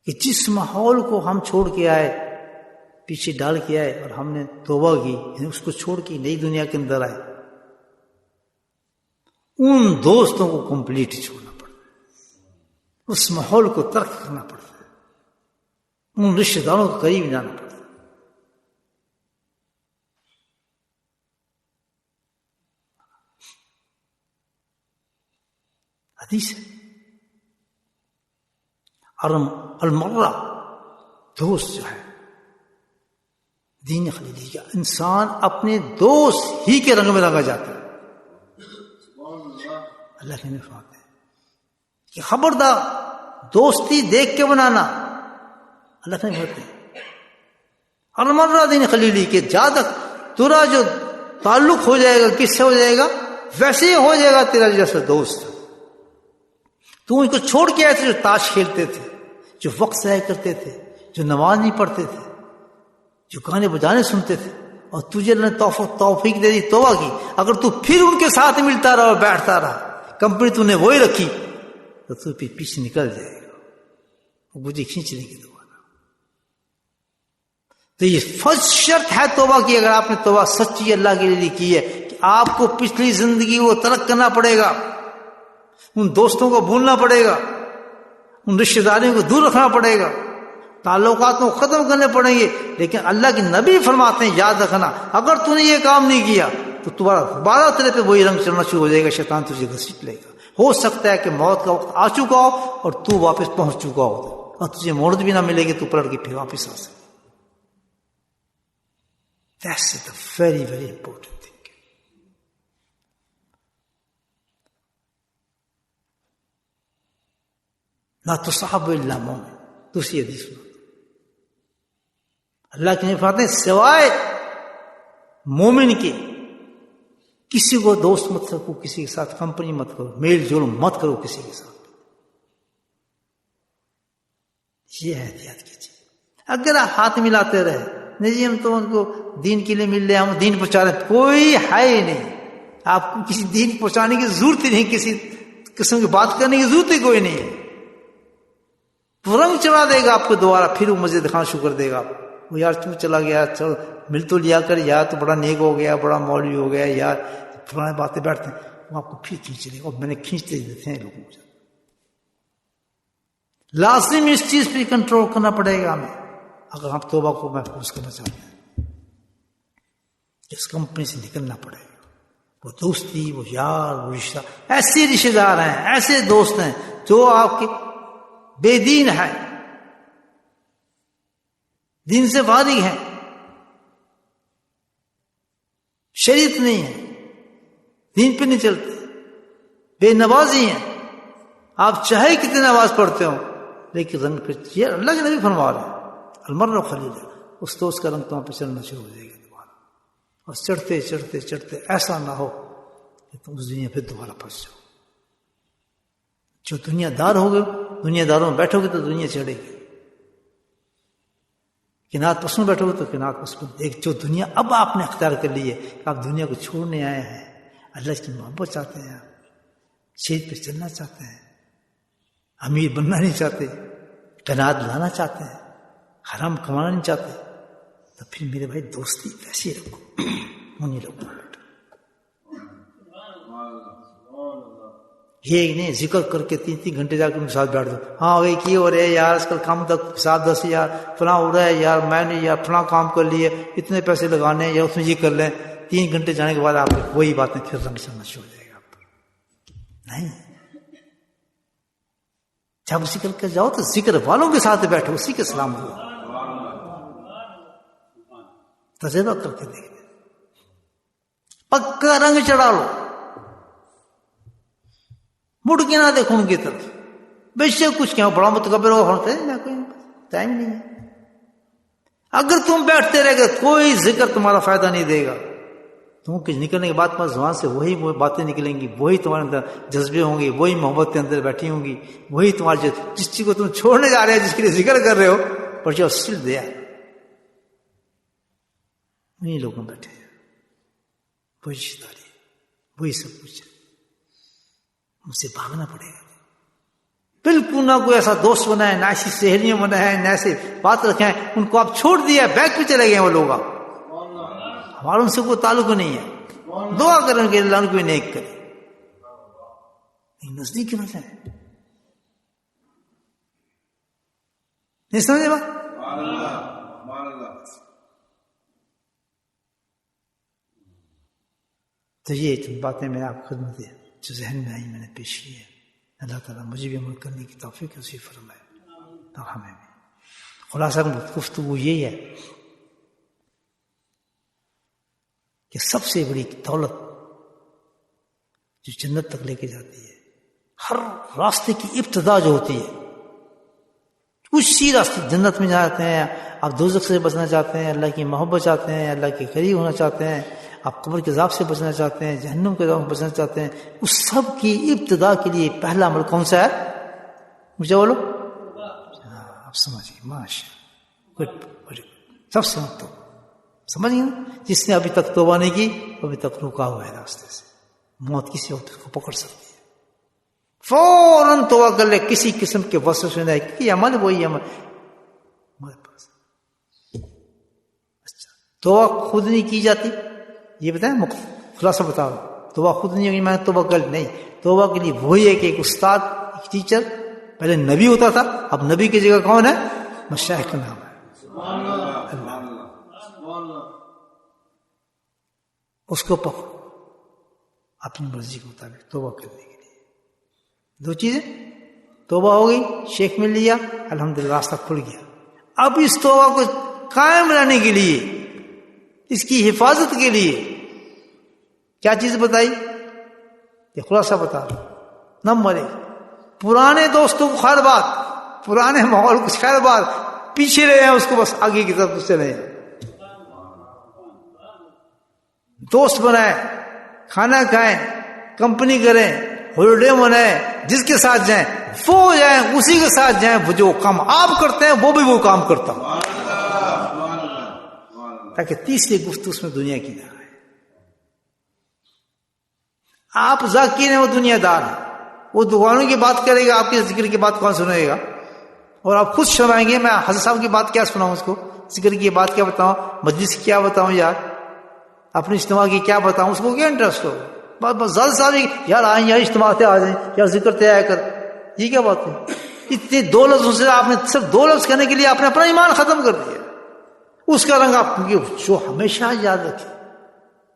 کہ جس ماحول کو ہم چھوڑ کے آئے، پیچھے ڈال کے آئے، اور ہم نے توبہ کی، یعنی اس کو چھوڑ کے نئی دنیا کے اندر آئے، ان دوستوں کو کمپلیٹ چھوڑنا پڑتا ہے، اس ماحول کو ترک کرنا پڑتا ہے، ان رشتہ داروں کے قریب جانا پڑتا ہے۔ حدیث ہے، المرہ، دوست جو ہے دین خلیلی کا، انسان اپنے دوست ہی کے رنگ میں رنگا جاتا ہے۔ اللہ کے نبی فرماتے ہیں کہ خبردار دوستی دیکھ کے بنانا، اللہ کے نبی فرماتے ہیں المرہ دین خلیلی کے، زیادہ تیرا جو تعلق ہو جائے گا کس سے ہو جائے گا؟ ویسے ہی ہو جائے گا تیرا جیسا دوست۔ تو ان کو چھوڑ کے آئے تھے جو تاش کھیلتے تھے، جو وقت ضائع کرتے تھے، جو نماز نہیں پڑھتے تھے، جو گانے بجانے سنتے تھے، اور تجھے اللہ نے توفیق دے دی توبہ کی، اگر تو پھر ان کے ساتھ ملتا رہا اور بیٹھتا رہا، کمپنی تو نے وہی رکھی، تو تو پھر پیچھے نکل جائے گا، وہ مجھے کھینچ لیں گے دوبارہ۔ تو یہ فرض شرط ہے توبہ کی، اگر آپ نے توبہ سچی اللہ کے لیے کی ہے، کہ آپ کو پچھلی زندگی کو ترک کرنا پڑے گا، ان دوستوں کو بھولنا پڑے گا، ان رشتہ داریوں کو دور رکھنا پڑے گا، تعلقات کو ختم کرنے پڑیں گے۔ لیکن اللہ کے نبی فرماتے ہیں یاد رکھنا، اگر تو نے یہ کام نہیں کیا تو تمہارا دوبارہ تیرے پہ وہی رنگ چڑھنا شروع ہو جائے گا، شیطان تجھے گھسیٹ لے گا۔ ہو سکتا ہے کہ موت کا وقت آ چکا ہو اور تو واپس پہنچ چکا ہو، اور تجھے مورد بھی نہ ملے گی، تو پلٹ کے پھر واپس آ سکے۔ That's the very, very important thing. لا تصحب الا مومن، دوسری حدیث میں اللہ کے نبی فرماتے ہیں سوائے مومن کے کسی کو دوست مت رکھو، کسی کے ساتھ کمپنی مت کرو، میل جول مت کرو کسی کے ساتھ۔ یہ احتیاط کیجیے۔ اگر آپ ہاتھ ملاتے رہے، نہیں جی ہم تو ان کو دین کے لیے مل رہے ہیں، ہم دین پہنچا رہے ہیں، کوئی ہے ہی نہیں، آپ کو کسی دین پہنچانے کی ضرورت ہی نہیں، کسی قسم کی بات کرنے کی ضرورت ہی کوئی نہیں ہے۔ وہ رنگ چڑھا دے گا آپ کو دوبارہ، پھر وہ مزے دکھانا شروع کر دے گا۔ وہ یار تو چلا گیا، چل مل تو لیا کر، یار تو بڑا نیک ہو گیا، بڑا مولوی ہو گیا، یار پرانے باتیں بیٹھتے ہیں، وہ آپ کو پھر کھینچ لے گا، اور میں نے کھینچتے دیتے ہیں لوگوں کو۔ لازم اس چیز پہ کنٹرول کرنا پڑے گا ہمیں، اگر ہم توبہ کو محفوظ کرنا چاہتے ہیں۔ اس کمپنی سے نکلنا پڑے گا، وہ دوستی، وہ یار، وہ رشتہ، ایسے رشتہ دار ہیں، ایسے دوست ہیں جو آپ کے بے دین ہے، دین سے فارغ ہیں، شریعت نہیں ہے، دین پہ نہیں چلتے، بے نمازی ہیں، آپ چاہے کتنے نماز پڑھتے ہو لیکن رنگ پہ، یہ اللہ کے نبی فرما رہے ہیں المرء خلیل، اس دوست کا رنگ تمہارے پہ چڑھنا شروع ہو جائے گا دوبارہ. اور چڑھتے چڑھتے چڑھتے ایسا نہ ہو کہ تم اس دنیا پھر دوبارہ پھنس جاؤ. جو دنیا دار ہو گئے، دنیا داروں میں بیٹھو گے تو دنیا چڑھے گی، کنات پسند بیٹھو گے تو کنات پسند. ایک جو دنیا اب آپ نے اختیار کر لی ہے کہ آپ دنیا کو چھوڑنے آئے ہیں، اللہ کی محبت چاہتے ہیں، آپ شہید پہ چلنا چاہتے ہیں، امیر بننا نہیں چاہتے، کنات لانا چاہتے ہیں، حرام کمانا نہیں چاہتے، تو پھر میرے بھائی دوستی ایسی رکھو انہیں لوگوں میں بیٹھو. یہ نہیں ذکر کر کے 3 گھنٹے جا کے ان کے ساتھ بیٹھ دو. ہاں بھائی کی ہو رہے یار آج کل کام تک 7-10 فلاں ہو رہا ہے یار، میں نے یار فلاں کام کر لیے، اتنے پیسے لگانے یا اس میں یہ کر لیں. 3 گھنٹے جانے کے بعد آپ وہی باتیں پھر رنگ چلنا شروع ہو جائے گا آپ پر. نہیں، جب ذکر کر جاؤ تو ذکر والوں کے ساتھ بیٹھو، اسی کے سلام ہو. تجربہ کر کے دیکھ لیں، پکا رنگ چڑھا لو، مڑ کے نہ دیکھو ان کی طرف. بے شک کچھ کیا بڑا متکبر ہوگا، کوئی ٹائم نہیں ہے. اگر تم بیٹھتے رہ گئے کوئی ذکر تمہارا فائدہ نہیں دے گا. تم کچھ نکلنے کے بعد تمہاری زبان سے وہی باتیں نکلیں گی، وہی تمہارے اندر جذبے ہوں گے، وہی محبت کے اندر بیٹھی ہوں گی، وہی تمہارے جس چیز کو تم چھوڑنے جا رہے ہو، جس کے لیے ذکر کر رہے ہو، پر جو سل دیا انہیں لوگوں بیٹھے ہیں. وہی رشتہ داری، وہی سب کچھ ہے. ان سے بھاگنا پڑے گا. بالکل نہ کوئی ایسا دوست بنا ہے، نہ ایسی سہیلیاں بنا ہے، نہ ایسے بات رکھے ہیں. ان کو آپ چھوڑ دیا، بیک پہ چلے گئے وہ لوگ. ہمارا ان سے کوئی تعلق نہیں ہے. دعا کریں کہ اللہ ان کو نیک کرے. نزدیک کی وجہ ہے، نہیں سمجھے بات؟ تو یہ باتیں میں آپ خدمت ہے جو ذہن میں آئی میں نے پیش کی ہے. اللہ تعالیٰ مجھے بھی عمل کرنے کی توفیق نصیب فرمائے اور ہمیں بھی. خلاصہ گفتگو یہی ہے کہ سب سے بڑی دولت جو جنت تک لے کے جاتی ہے، ہر راستے کی ابتدا جو ہوتی ہے، اسی راستے جنت میں جاتے ہیں. آپ دوزخ سے بچنا چاہتے ہیں، اللہ کی محبت چاہتے ہیں، اللہ کے قریب ہونا چاہتے ہیں، آپ قبر کے عذاب سے بچنا چاہتے ہیں، جہنم کے عذاب سے بچنا چاہتے ہیں. اس سب کی ابتدا کے لیے پہلا عمل کون سا ہے؟ مجھے بولو. آپ سمجھیے، ماشاء سب سے تو سمجھ گئے نا. جس نے ابھی تک توبہ نہیں کی ابھی تک رکا ہوا ہے راستے سے. موت کسی وقت کو پکڑ سکتی ہے. فوراً توبہ کر لے، کسی قسم کے وسوسے نہیں، کہ عمل وہی عمل ہمارے پاس. اچھا، توبہ خود نہیں کی جاتی، یہ بتائیں خلاصہ بتا رہا ہوں. توبہ خود نہیں ہوگی میں نے توبہ کر نہیں. توبہ کے لیے وہی ہے کہ ایک استاد، ایک ٹیچر، پہلے نبی ہوتا تھا، اب نبی کی جگہ کون ہے؟ مشائخ کا نام ہے. اللہ اس کو پکڑو اپنی مرضی کے مطابق توبہ کرنے کے لیے. 2 چیزیں، توبہ ہو گئی، شیخ مل لیا، الحمدللہ راستہ کھل گیا. اب اس توبہ کو قائم رہنے کے لیے، اس کی حفاظت کے لیے کیا چیز بتائی؟ یہ خلاصہ بتا رہا ہوں. نمبر 1، پرانے دوستوں کو خیر بات، پرانے ماحول کو خیر بات، پیچھے رہے ہیں اس کو بس آگے کی طرف چلے ہیں. دوست بنائیں، کھانا کھائیں، کمپنی کریں، ہالیڈے منائیں، جس کے ساتھ جائیں وہ جائیں، اسی کے ساتھ جائیں. وہ جو کام آپ کرتے ہیں وہ بھی وہ کام کرتا ہوں، تاکہ تیسری گفتگو اس میں دنیا کی نہ آئے. آپ ذاکر ہیں، وہ دنیا دار ہے. وہ دکانوں کی بات کرے گا، آپ کے ذکر کی بات کون سنائے گا؟ اور آپ خود سنائیں گے. میں حضرت صاحب کی بات کیا سناؤں اس کو؟ ذکر کی بات کیا بتاؤں؟ مجلس کی کیا بتاؤں یار؟ اپنی اجتماع کی کیا بتاؤں؟ اس کو کیا انٹرسٹ ہو؟ بس زیادہ سارے یار آئیں یار اجتماع سے آ جائیں، یار ذکر تے آیا کر. یہ کیا بات ہے؟ اتنے 2 لفظوں سے آپ نے صرف 2 لفظ کہنے کے لیے آپ نے اپنا ایمان ختم کر دیا. اس کا رنگ آپ جو ہمیشہ یاد رکھیں.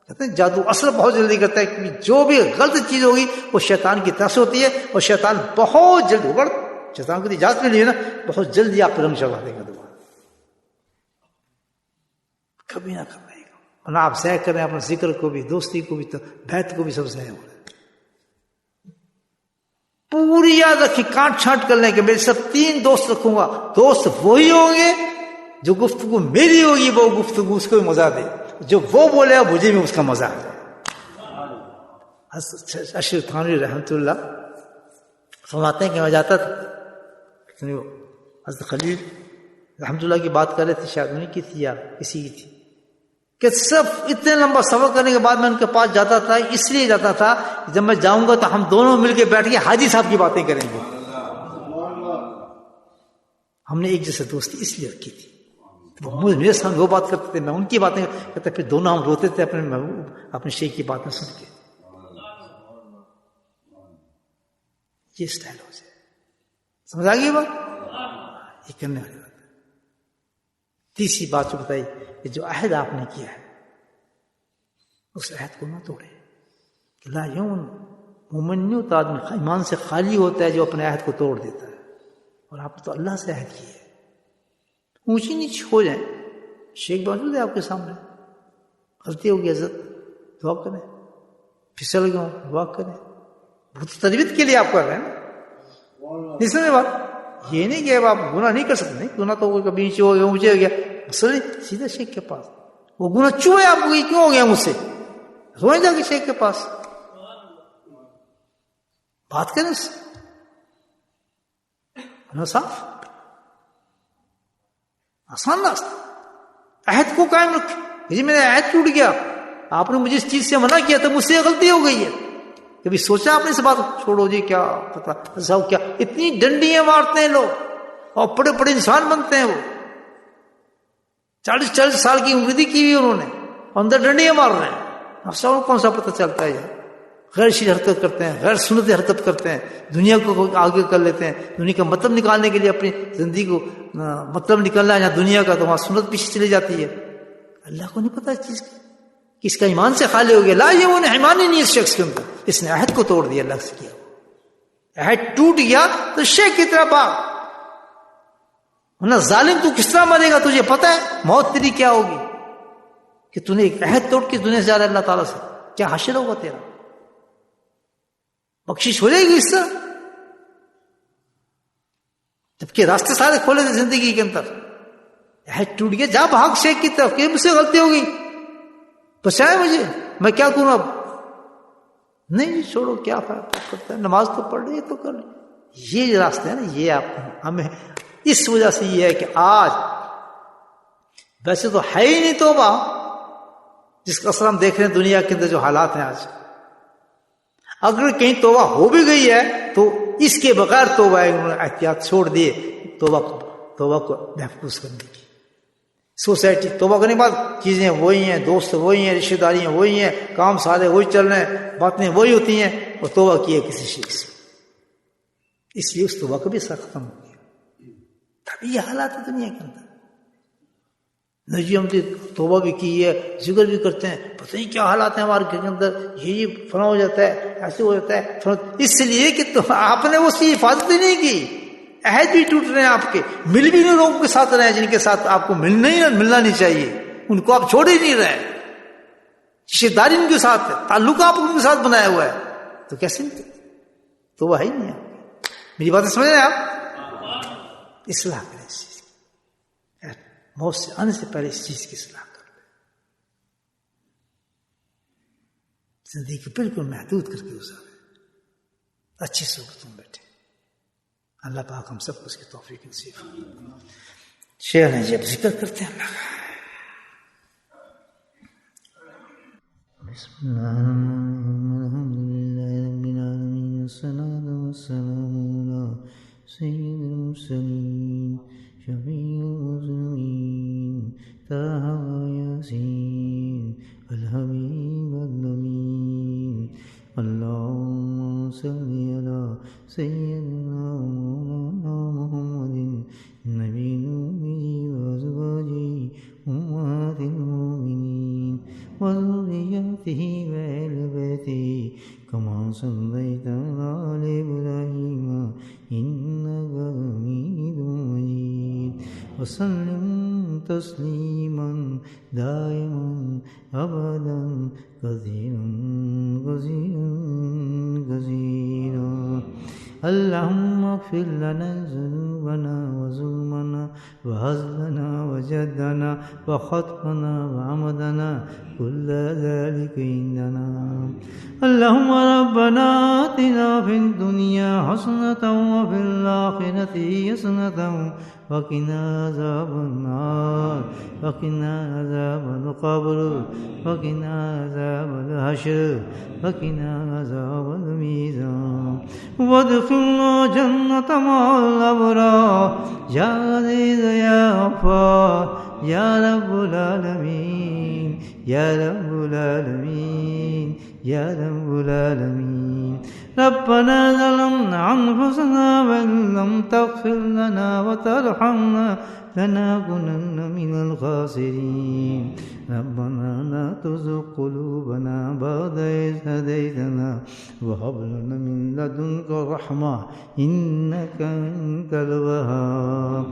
کہتے ہیں جادو اثر بہت جلدی کرتا ہے، کہ جو بھی غلط چیز ہوگی وہ شیطان کی طرف سے ہوتی ہے، اور شیطان بہت جلد ہوگا، شیطان کو اجازت ملی ہے نا، بہت جلدی آپ رنگ چڑھا دے گا دوبارہ. کبھی نہ کرنا ہے. ورنہ آپ ضائع کریں اپنے ذکر کو بھی، دوستی کو بھی، بیعت کو بھی، سب ضائع ہو رہا ہے. پوری یاد رکھی، کاٹ چھانٹ کر لیں کہ میرے صرف 3 دوست رکھوں گا. دوست وہی ہوں گے جو گفتگو میری ہوگی وہ گفتگو اس کو بھی مزہ دے, جو وہ بولے گا مجھے بھی اس کا مزہ آ جائے. اشرف تھانوی رحمۃ اللہ فرماتے ہیں کہ میں جاتا تھا, حضرت خلیل رحمۃ اللہ کی بات کر رہے تھے, شاید انہیں کی تھی یا کسی کی تھی, کہ سب اتنے لمبا سفر کرنے کے بعد میں ان کے پاس جاتا تھا, اس لیے جاتا تھا جب میں جاؤں گا تو ہم دونوں مل کے بیٹھ کے حاجی صاحب کی باتیں کریں گے. ہم نے ایک جیسے دوستی اس لیے رکھی تھی, میرے سامنے وہ بات کرتے تھے, میں ان کی باتیں کرتے, پھر دونوں ہم روتے تھے اپنے شیخ کی باتیں سن کے. یہ اسٹائل ہو جائے, سمجھ آ گئی بات, یہ کرنے والی بات. تیسری بات جو بتائی کہ جو عہد آپ نے کیا ہے اس عہد کو نہ توڑے. کہ لا یوم مومن نہیں ہوتا آدمی, ایمان سے خالی ہوتا ہے جو اپنے عہد کو توڑ دیتا ہے. اور آپ نے تو اللہ سے عہد کی ہے. اونچی نیچی ہو جائیں, شیخ موجود ہے آپ کے سامنے, غلطی ہوگی حضرت دعا کریں, پھسل گئے دعا کریں, بہت تربیت کے لیے آپ کر رہے ہیں. اس میں بات یہ نہیں کہ اب آپ گناہ نہیں کر سکتے, نہیں گناہ تو کبھی نیچے ہو گیا اونچے ہو گیا, مسئلہ سیدھا شیخ کے پاس. وہ گناہ چوہے آپ کو کیوں ہو گیا مجھ سے, روئیں جا کے شیخ کے پاس بات کریں اس سے, صاف آسان راستہ. عہد کو قائم رکھے. جی میرا عہد ٹوٹ گیا, آپ نے مجھے اس چیز سے منع کیا تو مجھ سے غلطی ہو گئی ہے. کبھی سوچا آپ نے اس بات چھوڑو جی, کیا پتا صاحب کیا اتنی ڈنڈیاں مارتے ہیں لوگ اور بڑے بڑے انسان بنتے ہیں. وہ 40 سال کی عمر کی ہوئی انہوں نے, اندر ڈنڈیاں مار رہے ہیں. اب سب کون سا پتہ چلتا ہے یار, غیر شرعی حرکت کرتے ہیں, غیر سنتی حرکت کرتے ہیں, دنیا کو آگے کر لیتے ہیں, دنیا کا مطلب نکالنے کے لیے اپنی زندگی کو مطلب نکلنا ہے جہاں دنیا کا, تو وہاں سنت پیچھے چلی جاتی ہے. اللہ کو نہیں پتا اس چیز کا, کس کا ایمان سے خالی ہو گیا. لا یہ وہ ایمان ہی نہیں اس شخص کے اندر, اس نے عہد کو توڑ دیا, اللہ سے کیا عہد ٹوٹ گیا تو شیخ کی طرح بھاگ. ورنہ ظالم تو کس طرح مرے گا, تجھے پتا ہے موت تیری کیا ہوگی, کہ تو نے ایک عہد توڑ کے دنیا سے جا رہا ہے اللہ تعالیٰ سے, کیا حاصل ہوگا تیرا, بخشش ہو جائے گی اس طرح. جبکہ راستے سارے کھولے تھے زندگی کے اندر, عہد ٹوٹ گیا, جا بھاگ شیخ کی طرف, کہ مجھ سے غلطی ہوگی, بچائے مجھے, میں کیا کروں اب. نہیں چھوڑو, کیا فرق پڑتا ہے, نماز تو پڑھ رہی ہے تو کر لی. یہ جو راستہ ہے نا, یہ آپ ہمیں اس وجہ سے یہ ہے کہ آج ویسے تو ہے ہی نہیں توبہ, جس کا اثر ہم دیکھ رہے ہیں دنیا کے اندر جو حالات ہیں آج. اگر کہیں توبہ ہو بھی گئی ہے تو اس کے بغیر توبہ ہے, انہوں نے احتیاط چھوڑ دیے توبہ کو محفوظ کرنے کی. سوسائٹی توبہ کرنے کے بعد چیزیں وہی ہیں, دوست وہی ہیں, رشتہ داریاں وہی ہیں, کام سارے وہی چل رہے ہیں, باتیں وہی ہوتی ہیں, اور توبہ کی ہے کسی شخص سے. اس لیے اس توبہ کا بھی اثر ختم ہو گیا. تبھی یہ حالات ہے دنیا کے اندر. نجی ہم توبہ بھی کی ہے, ذکر بھی کرتے ہیں, پتہ نہیں کیا حالات ہیں ہمارے گھر کے اندر, یہ فلاں ہو جاتا ہے, ایسے ہو جاتا ہے, اس لیے کہ آپ نے اس کی حفاظت ہی نہیں کی. عہد بھی ٹوٹ رہے ہیں آپ کے, مل بھی نہیں لوگوں کے ساتھ رہے ہیں جن کے ساتھ آپ کو ملنا نہیں چاہیے, ان کو آپ چھوڑ ہی نہیں رہے. رشتہ داری ان کے ساتھ ہے, تعلق آپ ان کے ساتھ بنایا ہوا ہے, تو کیسے تو وہ ہے ہی نہیں. میری باتیں سمجھ رہے ہیں آپ. اصلاح کریں اس چیز کی, موت سے آنے سے پہلے اس چیز کی اصلاح کر لیں. زندگی کو بالکل محدود کر کے گزاریں, اچھی صحبتوں میں بیٹھے. اللہ پاک ہم سب کو اس کی توفیق نصیب فرمائے. شیخ نے جب ذکر کرتے ہیں اللہ کا, بسم اللہ الحمد للہ رب العالمین والصلاة والسلام علی سید المرسلین شفیع المذنبین طه یاسین الحبیب الامین. اللهم صل على سيدنا مولانا محمد النبي الأمي وأزواجه أمهات المؤمنين وذريته وأهل بيته كما صليت على إبراهيم إنك حميد مجيد. وسلم تسليما دائما أبدا كثيرا كثيرا كثيرا. اللهم اغفر لنا ذنوبنا وظلمنا وهزلنا وجدنا وخطفنا وعمدنا كل ذلك عندنا. اللهم ربنا آتنا في الدنيا حسنة وفي الآخرة حسنة وقنا عذاب النار وقنا عذاب القبر وقنا عذاب الحشر وقنا عذاب الميزان وادخلنا جنة مع الأبرار يا عزيز يا غفار يا رب العالمين يا رب العالمين يا رب العالمين. ربنا ظلمنا أنفسنا وإن لم تغفر لنا وترحمنا لنكونن من الخاسرين. ربنا لا تزغ قلوبنا بعد إذ هديتنا وهب لنا من لدنك رحمة إنك أنت الوهاب.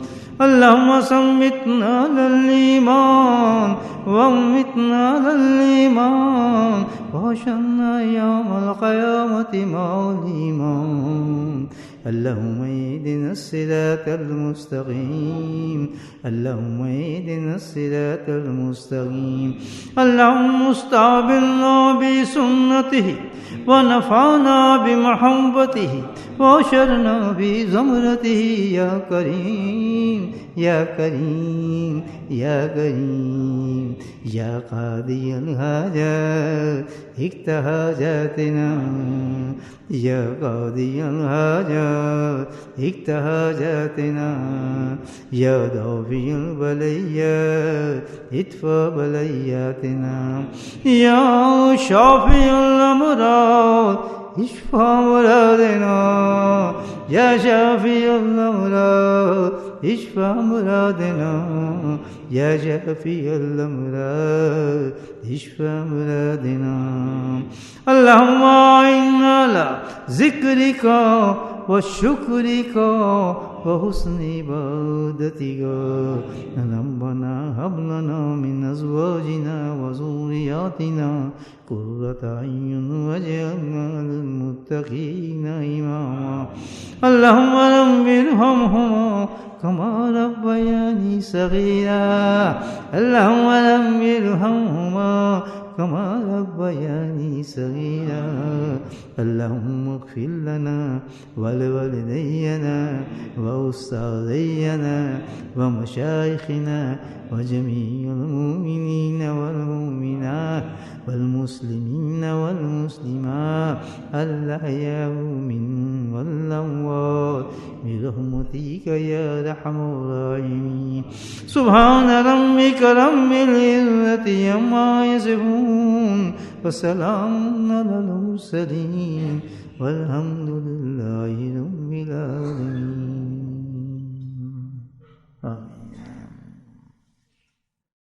اللهم ثبتنا على الإيمان وأمتنا على الإيمان واحشرنا يوم القيامة مع الإيمان. اللهم اهدنا الصراط المستقيم اللهم اهدنا الصراط المستقيم. اللهم استعملنا بسنته ونفعنا بمحبته واشرنا بزمرته يا كريم يا كريم يا كريم يا قاضي الحاجات اقض حاجاتنا يا قاضي الحاجات اقض حاجاتنا يا دافع البليات ادفع بلياتنا يا شافي الأمراض اشفى مرادنا يا شافي الأمراض اشفى مرادنا يا شافي الأمراض اشفى مرادنا. اللهم أعنا على ذكرك وشكرك وحسن عبادتك. ربنا هب لنا من أزواجنا وذرياتنا قرة أعين واجعلنا للمتقين إماما. اللهم رب ارحمهما كما ربياني صغيرا. اللهم رب ارحمهما كما ربياني صغيرا. اللهم اغفر لنا ولوالدينا وأستاذينا ومشايخنا وجميع المؤمنين والمؤمنات والمسلمين والمسلمات الأحياء منهم والأموات برحمتك يا أرحم الراحمين. سبحان ربك رب العزة عما يصفون وسلام على المرسلين والحمد لله رب العالمين.